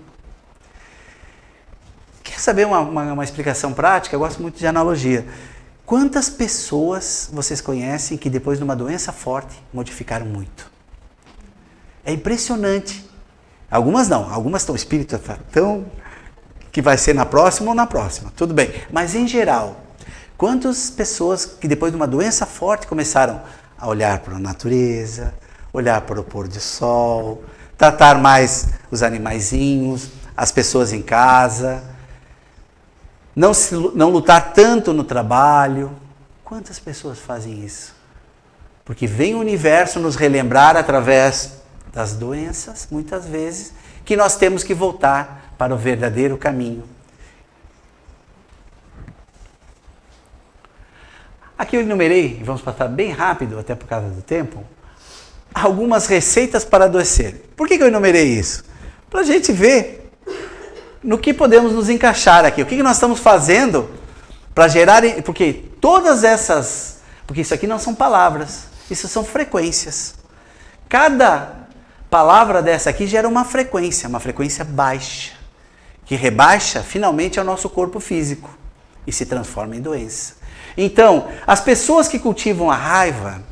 Quer saber uma explicação prática? Eu gosto muito de analogia. Quantas pessoas vocês conhecem que depois de uma doença forte modificaram muito? É impressionante. Algumas não, algumas estão espíritas tão que vai ser na próxima ou na próxima, tudo bem. Mas em geral, quantas pessoas que depois de uma doença forte começaram a olhar para a natureza, olhar para o pôr do sol, tratar mais os animaizinhos, as pessoas em casa, não lutar tanto no trabalho. Quantas pessoas fazem isso? Porque vem o universo nos relembrar através das doenças, muitas vezes, que nós temos que voltar para o verdadeiro caminho. Aqui eu enumerei, e vamos passar bem rápido, até por causa do tempo, algumas receitas para adoecer. Por que eu enumerei isso? Para a gente ver no que podemos nos encaixar aqui. O que nós estamos fazendo para gerar... Porque todas essas... Porque isso aqui não são palavras, isso são frequências. Cada palavra dessa aqui gera uma frequência baixa, que rebaixa finalmente ao nosso corpo físico e se transforma em doença. Então, as pessoas que cultivam a raiva,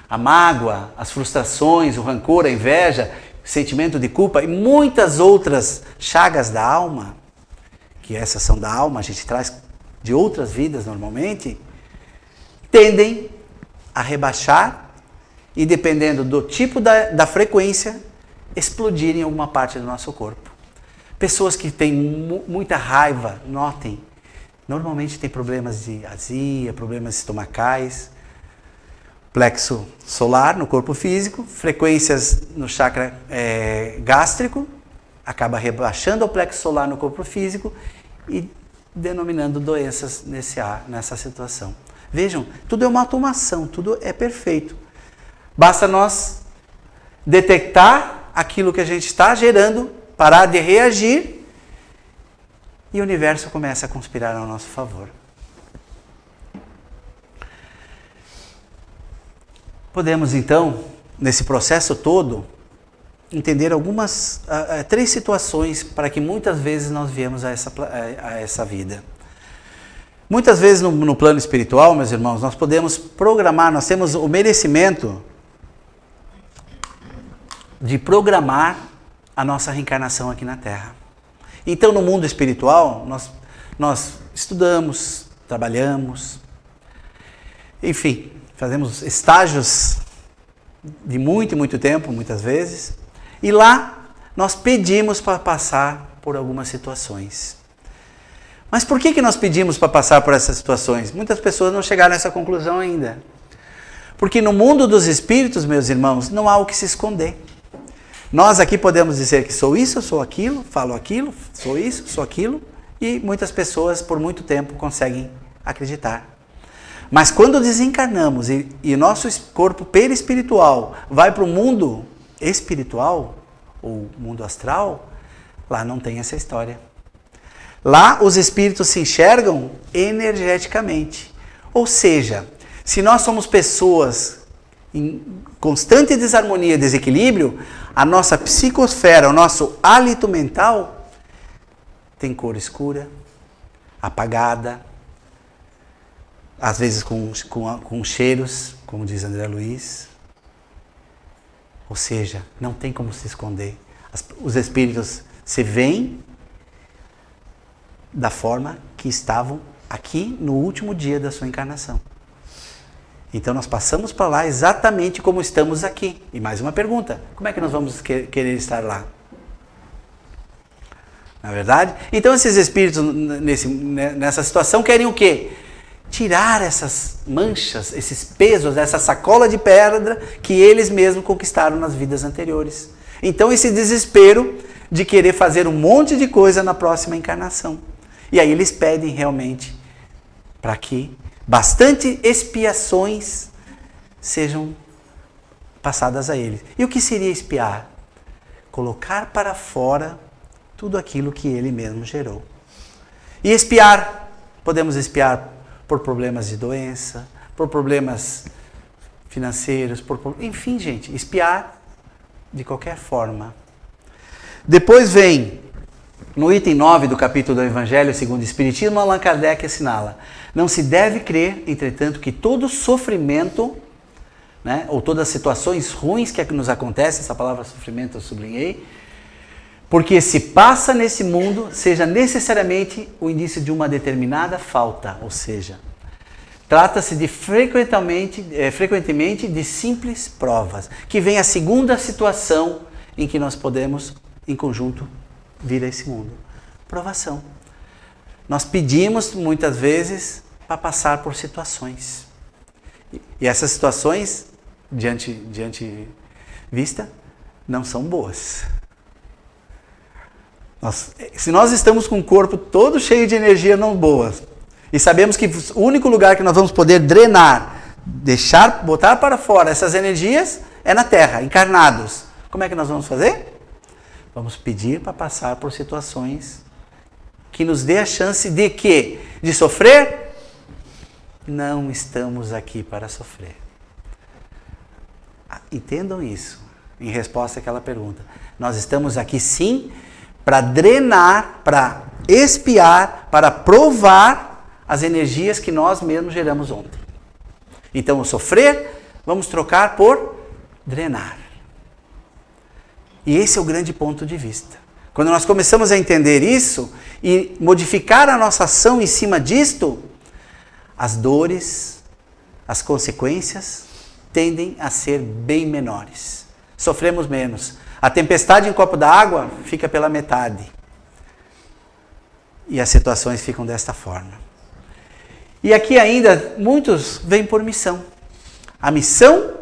a mágoa, as frustrações, o rancor, a inveja, o sentimento de culpa e muitas outras chagas da alma, que essas são da alma, a gente traz de outras vidas normalmente, tendem a rebaixar e, dependendo do tipo da frequência, explodir em alguma parte do nosso corpo. Pessoas que têm muita raiva, notem, normalmente têm problemas de azia, problemas estomacais, plexo solar no corpo físico, frequências no chakra gástrico, acaba rebaixando o plexo solar no corpo físico e denominando doenças nessa situação. Vejam, tudo é uma automação, tudo é perfeito. Basta nós detectar aquilo que a gente está gerando, parar de reagir e o universo começa a conspirar ao nosso favor. Podemos então, nesse processo todo, entender algumas, 3 situações para que muitas vezes nós viemos a essa vida. Muitas vezes no plano espiritual, meus irmãos, nós podemos programar, nós temos o merecimento de programar a nossa reencarnação aqui na Terra. Então, no mundo espiritual, nós estudamos, trabalhamos, enfim, fazemos estágios de muito e muito tempo, muitas vezes, e lá nós pedimos para passar por algumas situações. Mas por que nós pedimos para passar por essas situações? Muitas pessoas não chegaram a essa conclusão ainda. Porque no mundo dos espíritos, meus irmãos, não há o que se esconder. Nós aqui podemos dizer que sou isso, sou aquilo, falo aquilo, sou isso, sou aquilo, e muitas pessoas por muito tempo conseguem acreditar. Mas quando desencarnamos e nosso corpo perispiritual vai para o mundo espiritual, ou mundo astral, lá não tem essa história. Lá os espíritos se enxergam energeticamente. Ou seja, se nós somos pessoas em constante desarmonia e desequilíbrio, a nossa psicosfera, o nosso hálito mental tem cor escura, apagada, às vezes com cheiros, como diz André Luiz. Ou seja, não tem como se esconder. Os espíritos se veem da forma que estavam aqui no último dia da sua encarnação. Então nós passamos para lá exatamente como estamos aqui. E mais uma pergunta, como é que nós vamos querer estar lá? Na verdade? Então esses espíritos nessa situação querem o quê? Tirar essas manchas, esses pesos, essa sacola de pedra que eles mesmos conquistaram nas vidas anteriores. Então esse desespero de querer fazer um monte de coisa na próxima encarnação. E aí eles pedem realmente para que bastante expiações sejam passadas a eles. E o que seria expiar? Colocar para fora tudo aquilo que ele mesmo gerou. E expiar, podemos expiar por problemas de doença, por problemas financeiros, enfim, gente, expiar de qualquer forma. Depois vem, no item 9 do capítulo do Evangelho segundo o Espiritismo, Allan Kardec assinala: não se deve crer, entretanto, que todo sofrimento né? Ou todas as situações ruins que nos acontecem, essa palavra sofrimento eu sublinhei, porque se passa nesse mundo, seja necessariamente o início de uma determinada falta, ou seja, trata-se de frequentemente de simples provas, que vem a segunda situação em que nós podemos, em conjunto, vir a esse mundo. Provação. Nós pedimos, muitas vezes, para passar por situações. E essas situações, diante vista, não são boas. Se nós estamos com o corpo todo cheio de energia não boa, e sabemos que o único lugar que nós vamos poder drenar, botar para fora essas energias, é na Terra, encarnados. Como é que nós vamos fazer? Vamos pedir para passar por situações que nos dê a chance de quê? De sofrer? Não estamos aqui para sofrer. Entendam isso, em resposta àquela pergunta. Nós estamos aqui sim para drenar, para expiar, para provar as energias que nós mesmos geramos ontem. Então, o sofrer, vamos trocar por drenar. E esse é o grande ponto de vista. Quando nós começamos a entender isso e modificar a nossa ação em cima disto, as dores, as consequências tendem a ser bem menores. Sofremos menos. A tempestade em copo d'água fica pela metade. E as situações ficam desta forma. E aqui ainda, muitos vêm por missão. A missão,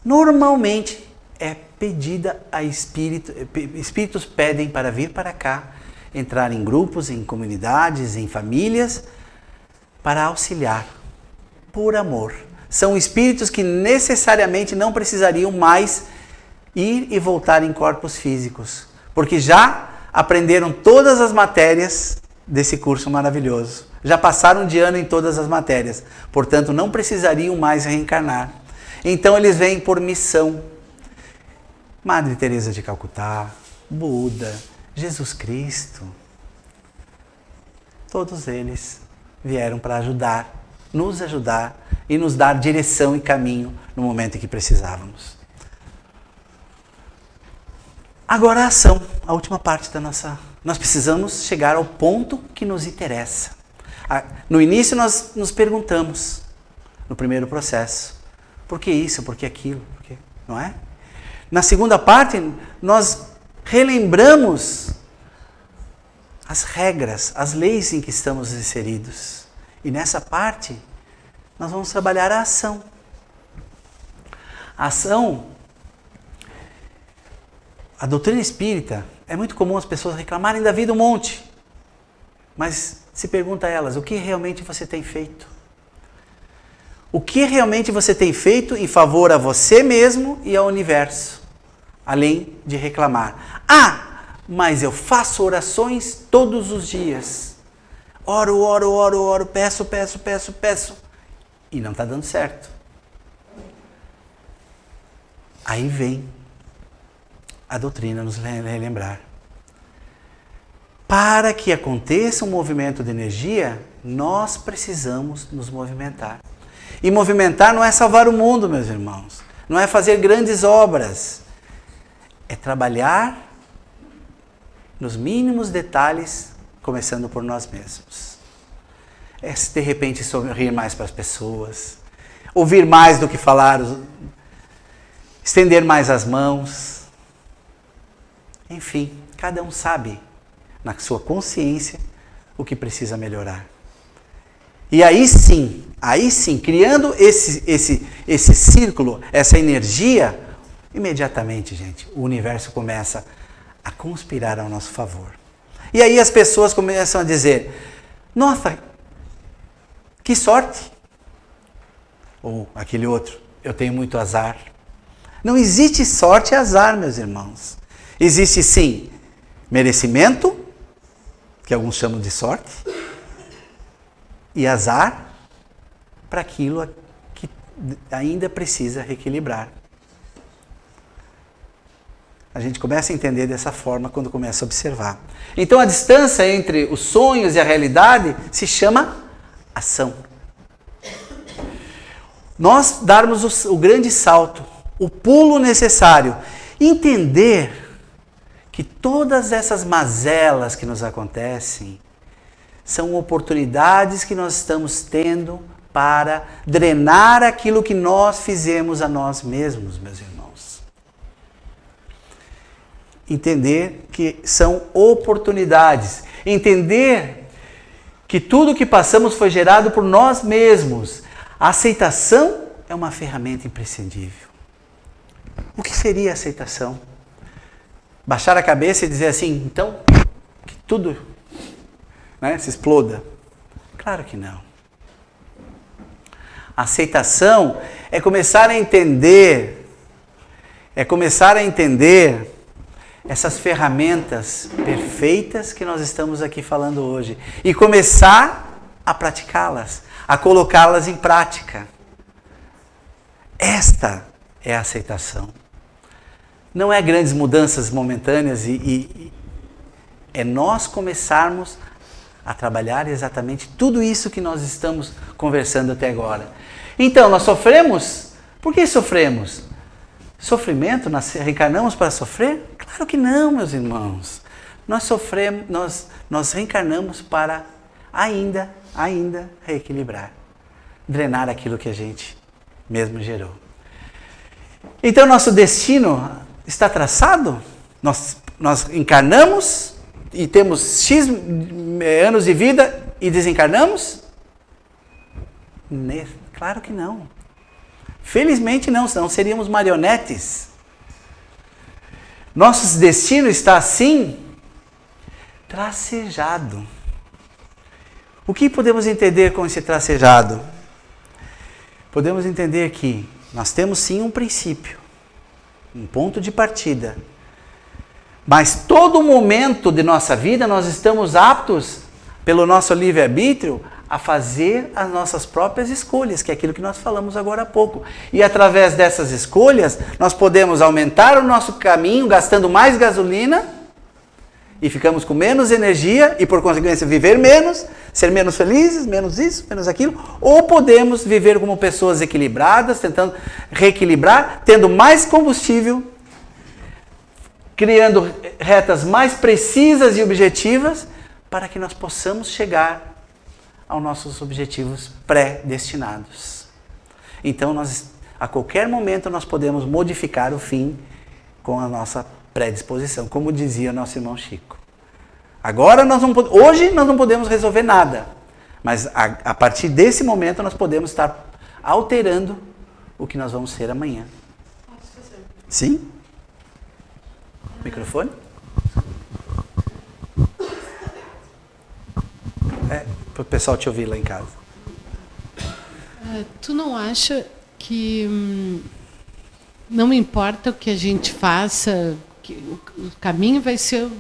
normalmente, é pedida a espíritos. Espíritos pedem para vir para cá, entrar em grupos, em comunidades, em famílias, para auxiliar, por amor. São espíritos que necessariamente não precisariam mais ir e voltar em corpos físicos, porque já aprenderam todas as matérias desse curso maravilhoso. Já passaram de ano em todas as matérias, portanto não precisariam mais reencarnar. Então eles vêm por missão. Madre Teresa de Calcutá, Buda, Jesus Cristo, todos eles vieram para nos ajudar e nos dar direção e caminho no momento em que precisávamos. Agora a ação, a última parte da nossa... Nós precisamos chegar ao ponto que nos interessa. No início nós nos perguntamos, no primeiro processo, por que isso, por que aquilo, por que... não é? Na segunda parte, nós relembramos as regras, as leis em que estamos inseridos. E nessa parte, nós vamos trabalhar a ação. A ação... A doutrina espírita, é muito comum as pessoas reclamarem da vida um monte. Mas se pergunta a elas, o que realmente você tem feito? O que realmente você tem feito em favor a você mesmo e ao universo? Além de reclamar. Mas eu faço orações todos os dias. Oro, peço. E não está dando certo. Aí vem a doutrina nos relembrar. Para que aconteça um movimento de energia, nós precisamos nos movimentar. E movimentar não é salvar o mundo, meus irmãos. Não é fazer grandes obras. É trabalhar nos mínimos detalhes, começando por nós mesmos. É de repente sorrir mais para as pessoas, ouvir mais do que falar, estender mais as mãos. Enfim, cada um sabe, na sua consciência, o que precisa melhorar. E aí sim, criando esse círculo, essa energia, imediatamente, gente, o universo começa a conspirar ao nosso favor. E aí as pessoas começam a dizer, nossa, que sorte! Ou aquele outro, eu tenho muito azar. Não existe sorte e azar, meus irmãos. Existe sim merecimento, que alguns chamam de sorte, e azar para aquilo que ainda precisa reequilibrar. A gente começa a entender dessa forma quando começa a observar. Então a distância entre os sonhos e a realidade se chama ação. nós darmos o grande salto, o pulo necessário, entender que todas essas mazelas que nos acontecem são oportunidades que nós estamos tendo para drenar aquilo que nós fizemos a nós mesmos, meus irmãos. Entender que são oportunidades. Entender que tudo que passamos foi gerado por nós mesmos. A aceitação é uma ferramenta imprescindível. O que seria a aceitação? Baixar a cabeça e dizer assim, então, que tudo, né, se exploda? Claro que não. A aceitação é começar a entender essas ferramentas perfeitas que nós estamos aqui falando hoje e começar a praticá-las, a colocá-las em prática. Esta é a aceitação. Não é grandes mudanças momentâneas é nós começarmos a trabalhar exatamente tudo isso que nós estamos conversando até agora. Então, nós sofremos? Por que sofremos? Sofrimento? Nós reencarnamos para sofrer? Claro que não, meus irmãos. Nós reencarnamos para ainda reequilibrar, drenar aquilo que a gente mesmo gerou. Então, nosso destino está traçado? Nós encarnamos e temos X anos de vida e desencarnamos? Claro que não. Felizmente não, senão seríamos marionetes. Nosso destino está assim, tracejado. O que podemos entender com esse tracejado? Podemos entender que nós temos sim um princípio, um ponto de partida. Mas todo momento de nossa vida nós estamos aptos, pelo nosso livre-arbítrio, a fazer as nossas próprias escolhas, que é aquilo que nós falamos agora há pouco. E através dessas escolhas, nós podemos aumentar o nosso caminho, gastando mais gasolina, e ficamos com menos energia, e por consequência viver menos, ser menos felizes, menos isso, menos aquilo. Ou podemos viver como pessoas equilibradas, tentando reequilibrar, tendo mais combustível, criando retas mais precisas e objetivas, para que nós possamos chegar aos nossos objetivos pré-destinados. Então, a qualquer momento, nós podemos modificar o fim com a nossa predisposição, como dizia nosso irmão Chico. Hoje nós não podemos resolver nada, mas a partir desse momento nós podemos estar alterando o que nós vamos ser amanhã. Posso fazer? Sim? Microfone? Para o pessoal te ouvir lá em casa. Tu não acha que não importa o que a gente faça, que o caminho vai ser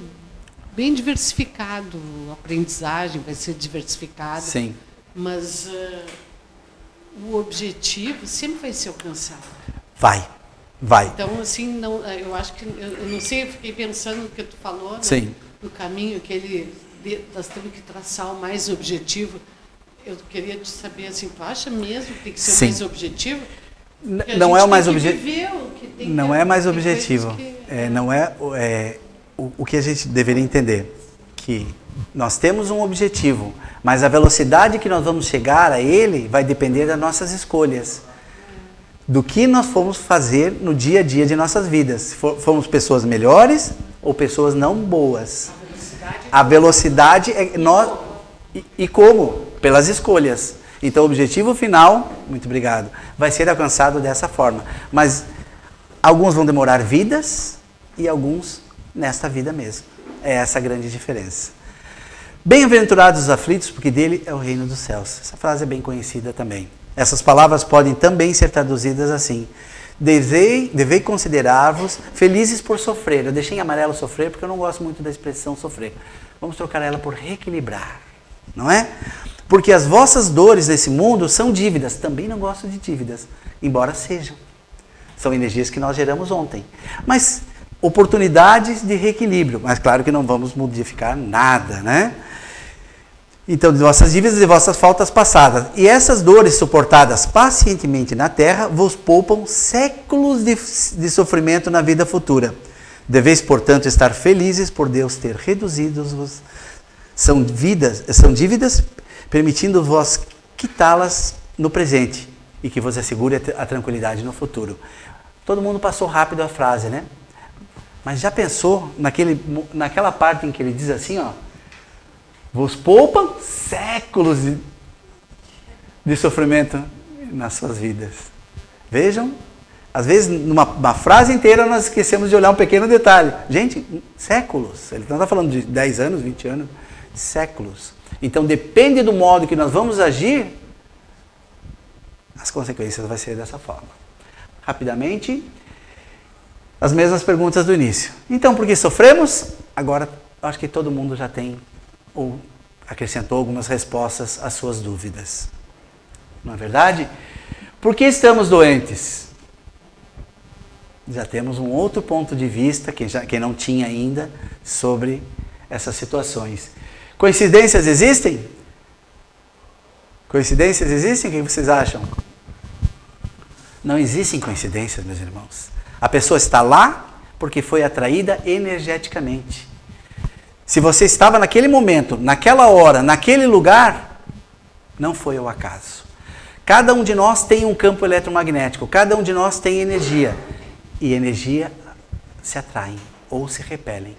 bem diversificado, a aprendizagem vai ser diversificada. Sim. Mas o objetivo sempre vai ser alcançado. Vai. Então, assim, não, eu acho que... Eu não sei, eu fiquei pensando no que tu falou, Sim. Né, no caminho que nós temos que traçar o mais objetivo. Eu queria te saber, assim, tu acha mesmo que tem que ser o mais objetivo? Não é o mais objetivo. Não é mais objetivo. Não é o que a gente deveria entender. Que nós temos um objetivo, mas a velocidade que nós vamos chegar a ele vai depender das nossas escolhas. Do que nós fomos fazer no dia a dia de nossas vidas. Se fomos pessoas melhores ou pessoas não boas. A velocidade é nós. E como? Pelas escolhas. Então o objetivo final, muito obrigado, vai ser alcançado dessa forma. Mas alguns vão demorar vidas e alguns nesta vida mesmo. É essa a grande diferença. Bem-aventurados os aflitos, porque dele é o reino dos céus. Essa frase é bem conhecida também. Essas palavras podem também ser traduzidas assim. Devei considerar-vos felizes por sofrer. Eu deixei em amarelo sofrer porque eu não gosto muito da expressão sofrer. Vamos trocar ela por reequilibrar, não é? Porque as vossas dores nesse mundo são dívidas. Também não gosto de dívidas, embora sejam. São energias que nós geramos ontem. Mas oportunidades de reequilíbrio. Mas claro que não vamos modificar nada, né? Então, de vossas dívidas e de vossas faltas passadas. E essas dores suportadas pacientemente na terra vos poupam séculos de sofrimento na vida futura. Deveis, portanto, estar felizes por Deus ter reduzido-vos. São dívidas, permitindo-vos quitá-las no presente e que vos assegure a tranquilidade no futuro. Todo mundo passou rápido a frase, né? Mas já pensou naquela parte em que ele diz assim, ó, vos poupam séculos de sofrimento nas suas vidas. Vejam, às vezes numa frase inteira nós esquecemos de olhar um pequeno detalhe. Gente, séculos. Ele não está falando de 10 anos, 20 anos, séculos. Então depende do modo que nós vamos agir, as consequências vão ser dessa forma. Rapidamente, as mesmas perguntas do início. Então, por que sofremos? Agora, acho que todo mundo já tem ou acrescentou algumas respostas às suas dúvidas. Não é verdade? Por que estamos doentes? Já temos um outro ponto de vista, quem não tinha ainda, sobre essas situações. Coincidências existem? Coincidências existem? O que vocês acham? Não existem coincidências, meus irmãos. A pessoa está lá porque foi atraída energeticamente. Se você estava naquele momento, naquela hora, naquele lugar, não foi ao acaso. Cada um de nós tem um campo eletromagnético, cada um de nós tem energia. E energia se atraem ou se repelem.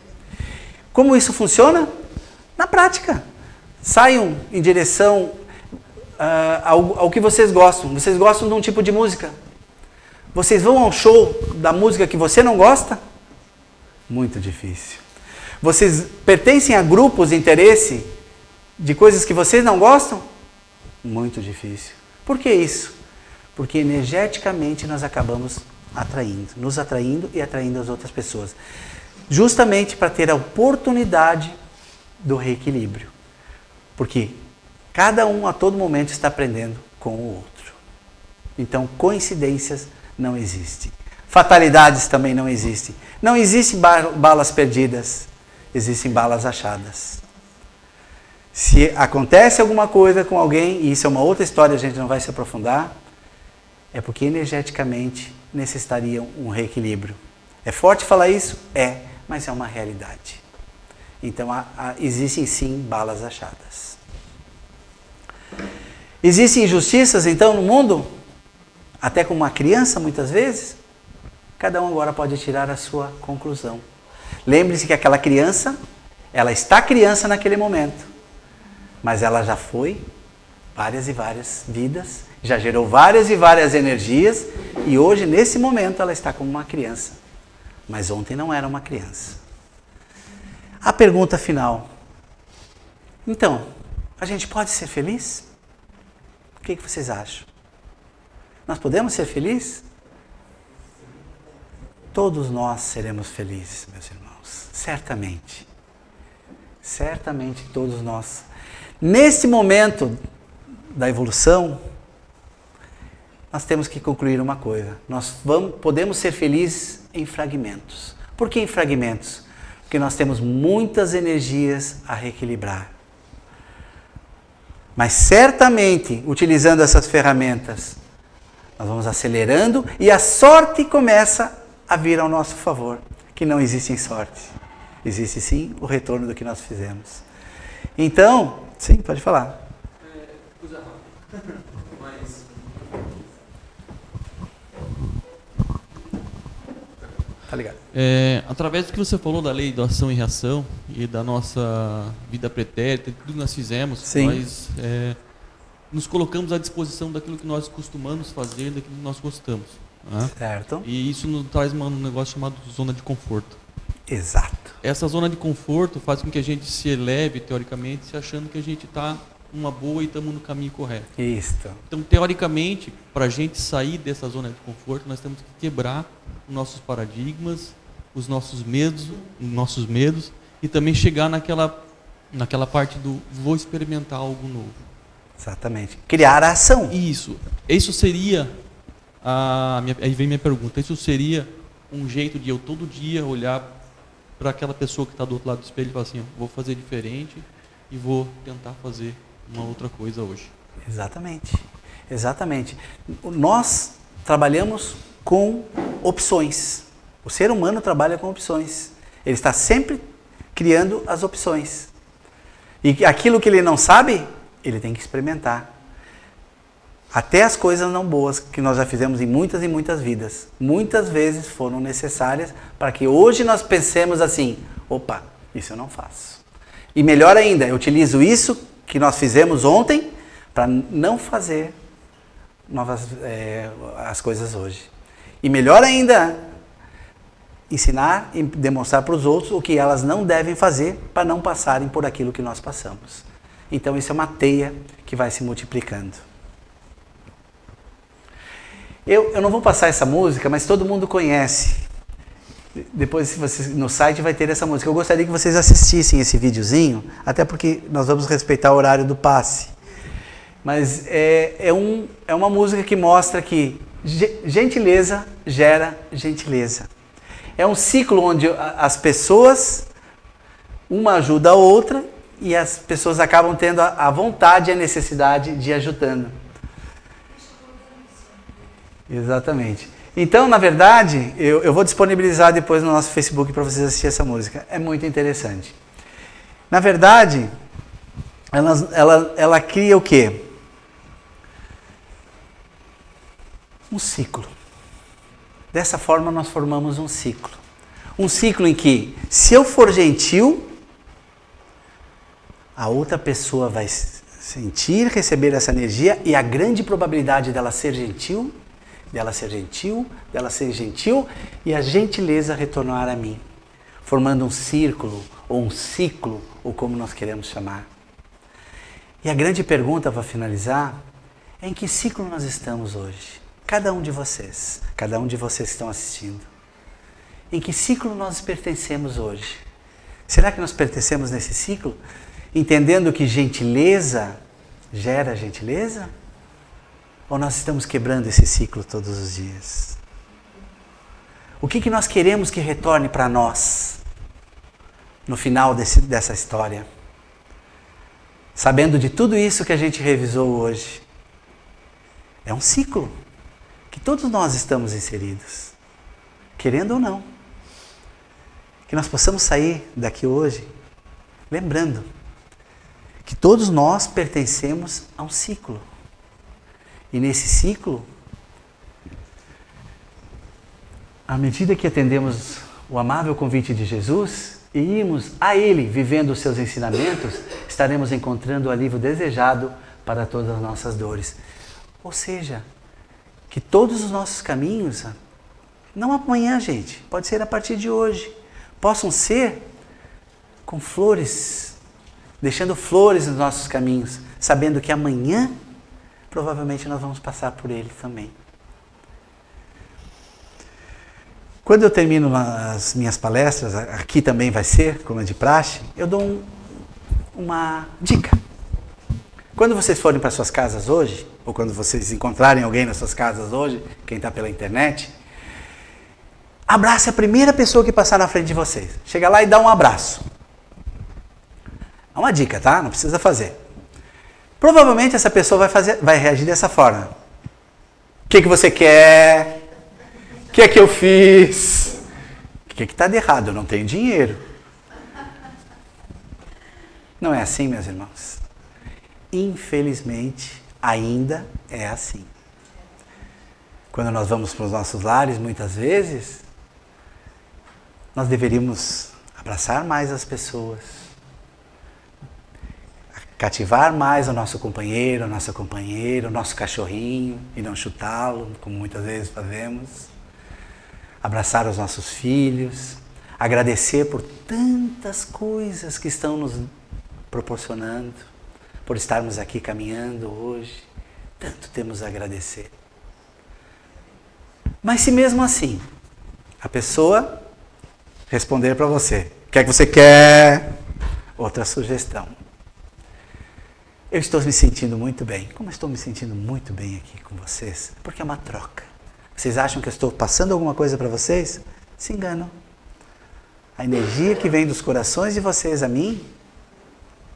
Como isso funciona? Na prática. Saiam em direção ao que vocês gostam. Vocês gostam de um tipo de música. Vocês vão ao show da música que você não gosta? Muito difícil. Vocês pertencem a grupos de interesse de coisas que vocês não gostam? Muito difícil. Por que isso? Porque energeticamente nós acabamos nos atraindo e atraindo as outras pessoas. Justamente para ter a oportunidade do reequilíbrio. Porque cada um a todo momento está aprendendo com o outro. Então, coincidências não existem. Fatalidades também não existem. Não existem balas perdidas. Existem balas achadas. Se acontece alguma coisa com alguém, e isso é uma outra história, a gente não vai se aprofundar, é porque energeticamente necessitariam um reequilíbrio. É forte falar isso? É, mas é uma realidade. Então, existem sim balas achadas. Existem injustiças, então, no mundo? Até com uma criança, muitas vezes? Cada um agora pode tirar a sua conclusão. Lembre-se que aquela criança, ela está criança naquele momento, mas ela já foi várias e várias vidas, já gerou várias e várias energias, e hoje, nesse momento, ela está como uma criança. Mas ontem não era uma criança. A pergunta final. Então, a gente pode ser feliz? O que vocês acham? Nós podemos ser felizes? Todos nós seremos felizes, meus irmãos. Certamente. Certamente todos nós. Nesse momento da evolução, nós temos que concluir uma coisa. Nós podemos ser felizes em fragmentos. Por que em fragmentos? Porque nós temos muitas energias a reequilibrar. Mas certamente, utilizando essas ferramentas, nós vamos acelerando e a sorte começa a vir ao nosso favor. Que não existe sorte. Existe sim o retorno do que nós fizemos. Então, sim, pode falar. Coisa rápida. Mas... Tá ligado. Através do que você falou da lei da ação e reação e da nossa vida pretérita, tudo que nós fizemos, sim, nós nos colocamos à disposição daquilo que nós costumamos fazer, daquilo que nós gostamos. Né? Certo. E isso nos traz um negócio chamado zona de conforto. Exato. Essa zona de conforto faz com que a gente se eleve, teoricamente, se achando que a gente está numa boa e estamos no caminho correto. Isso. Então, teoricamente, para a gente sair dessa zona de conforto, nós temos que quebrar os nossos paradigmas, os nossos medos e também chegar naquela parte do vou experimentar algo novo. Exatamente. Criar a ação. Isso seria, aí vem minha pergunta, isso seria um jeito de eu todo dia olhar para aquela pessoa que está do outro lado do espelho e falar assim, vou fazer diferente, e vou tentar fazer uma outra coisa hoje. Exatamente. Exatamente. Nós trabalhamos com opções. O ser humano trabalha com opções. Ele está sempre criando as opções. E aquilo que ele não sabe, ele tem que experimentar. Até as coisas não boas que nós já fizemos em muitas e muitas vidas, muitas vezes foram necessárias para que hoje nós pensemos assim, opa, isso eu não faço. E melhor ainda, eu utilizo isso que nós fizemos ontem para não fazer as coisas hoje. E melhor ainda, ensinar e demonstrar para os outros o que elas não devem fazer para não passarem por aquilo que nós passamos. Então isso é uma teia que vai se multiplicando. Eu não vou passar essa música, mas todo mundo conhece. Depois, se você, no site vai ter essa música. Eu gostaria que vocês assistissem esse videozinho, até porque nós vamos respeitar o horário do passe. Mas é uma música que mostra que gentileza gera gentileza. É um ciclo onde as pessoas, uma ajuda a outra, e as pessoas acabam tendo a vontade e a necessidade de ir ajudando. Exatamente. Então, na verdade, eu vou disponibilizar depois no nosso Facebook para vocês assistirem essa música. É muito interessante. Na verdade, ela cria o quê? Um ciclo. Dessa forma, nós formamos um ciclo. Um ciclo em que, se eu for gentil, a outra pessoa vai sentir, receber essa energia, e a grande probabilidade dela ser gentil, e a gentileza retornar a mim, formando um círculo, ou um ciclo, ou como nós queremos chamar. E a grande pergunta, para finalizar, é em que ciclo nós estamos hoje? Cada um de vocês que estão assistindo. Em que ciclo nós pertencemos hoje? Será que nós pertencemos nesse ciclo? Entendendo que gentileza gera gentileza? Ou nós estamos quebrando esse ciclo todos os dias? O que nós queremos que retorne para nós no final dessa história? Sabendo de tudo isso que a gente revisou hoje. É um ciclo que todos nós estamos inseridos, querendo ou não. Que nós possamos sair daqui hoje lembrando que todos nós pertencemos a um ciclo. E nesse ciclo, à medida que atendemos o amável convite de Jesus e irmos a Ele vivendo os seus ensinamentos, estaremos encontrando o alívio desejado para todas as nossas dores. Ou seja, que todos os nossos caminhos, não amanhã, gente, pode ser a partir de hoje, possam ser com flores, deixando flores nos nossos caminhos, sabendo que amanhã provavelmente nós vamos passar por ele também. Quando eu termino as minhas palestras, aqui também vai ser, como é de praxe, eu dou uma dica. Quando vocês forem para suas casas hoje, ou quando vocês encontrarem alguém nas suas casas hoje, quem está pela internet, abrace a primeira pessoa que passar na frente de vocês. Chega lá e dá um abraço. É uma dica, tá? Não precisa fazer. Provavelmente essa pessoa vai reagir dessa forma. O que você quer? O que é que eu fiz? O que está de errado? Eu não tenho dinheiro. Não é assim, meus irmãos? Infelizmente, ainda é assim. Quando nós vamos para os nossos lares, muitas vezes, nós deveríamos abraçar mais as pessoas, cativar mais o nosso companheiro, a nossa companheira, o nosso cachorrinho, e não chutá-lo, como muitas vezes fazemos. Abraçar os nossos filhos, agradecer por tantas coisas que estão nos proporcionando, por estarmos aqui caminhando hoje. Tanto temos a agradecer. Mas se mesmo assim, a pessoa responder para você, o que é que você quer? Outra sugestão. Eu estou me sentindo muito bem. Como eu estou me sentindo muito bem aqui com vocês? Porque é uma troca. Vocês acham que eu estou passando alguma coisa para vocês? Se enganam. A energia que vem dos corações de vocês a mim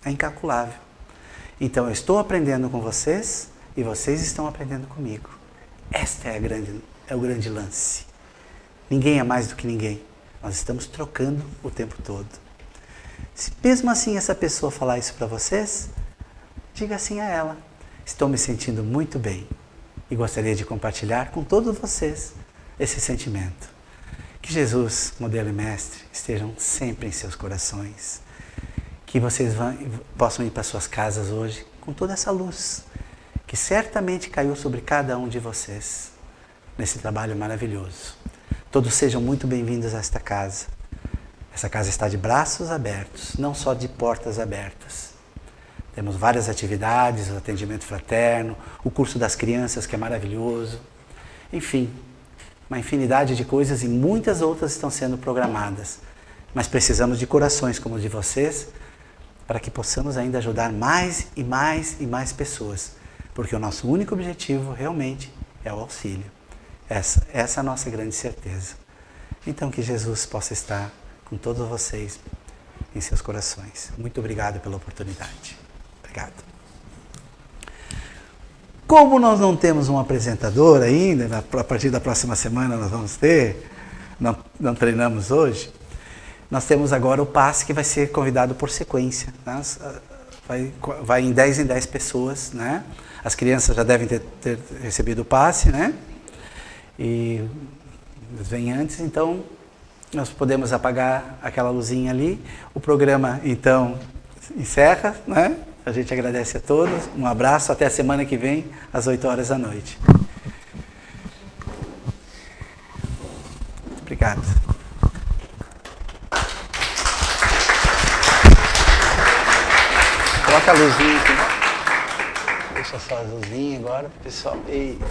é incalculável. Então eu estou aprendendo com vocês e vocês estão aprendendo comigo. Este é o grande lance. Ninguém é mais do que ninguém. Nós estamos trocando o tempo todo. Se mesmo assim essa pessoa falar isso para vocês, diga assim a ela: estou me sentindo muito bem e gostaria de compartilhar com todos vocês esse sentimento. Que Jesus, modelo e mestre, estejam sempre em seus corações. Que vocês possam ir para suas casas hoje com toda essa luz que certamente caiu sobre cada um de vocês nesse trabalho maravilhoso. Todos sejam muito bem-vindos a esta casa. Essa casa está de braços abertos, não só de portas abertas. Temos várias atividades, o atendimento fraterno, o curso das crianças, que é maravilhoso. Enfim, uma infinidade de coisas e muitas outras estão sendo programadas. Mas precisamos de corações como o de vocês para que possamos ainda ajudar mais e mais e mais pessoas. Porque o nosso único objetivo realmente é o auxílio. Essa é a nossa grande certeza. Então que Jesus possa estar com todos vocês em seus corações. Muito obrigado pela oportunidade. Obrigado. Como nós não temos um apresentador ainda, a partir da próxima semana nós vamos ter, não treinamos hoje, nós temos agora o passe que vai ser convidado por sequência. Né? Vai em 10 pessoas, né? As crianças já devem ter recebido o passe, né? E vem antes, então nós podemos apagar aquela luzinha ali. O programa, então, encerra, né? A gente agradece a todos. Um abraço, até a semana que vem, às 8 horas da noite. Obrigado. Coloca a luzinha aqui. Deixa só a luzinha agora, pessoal. Eita.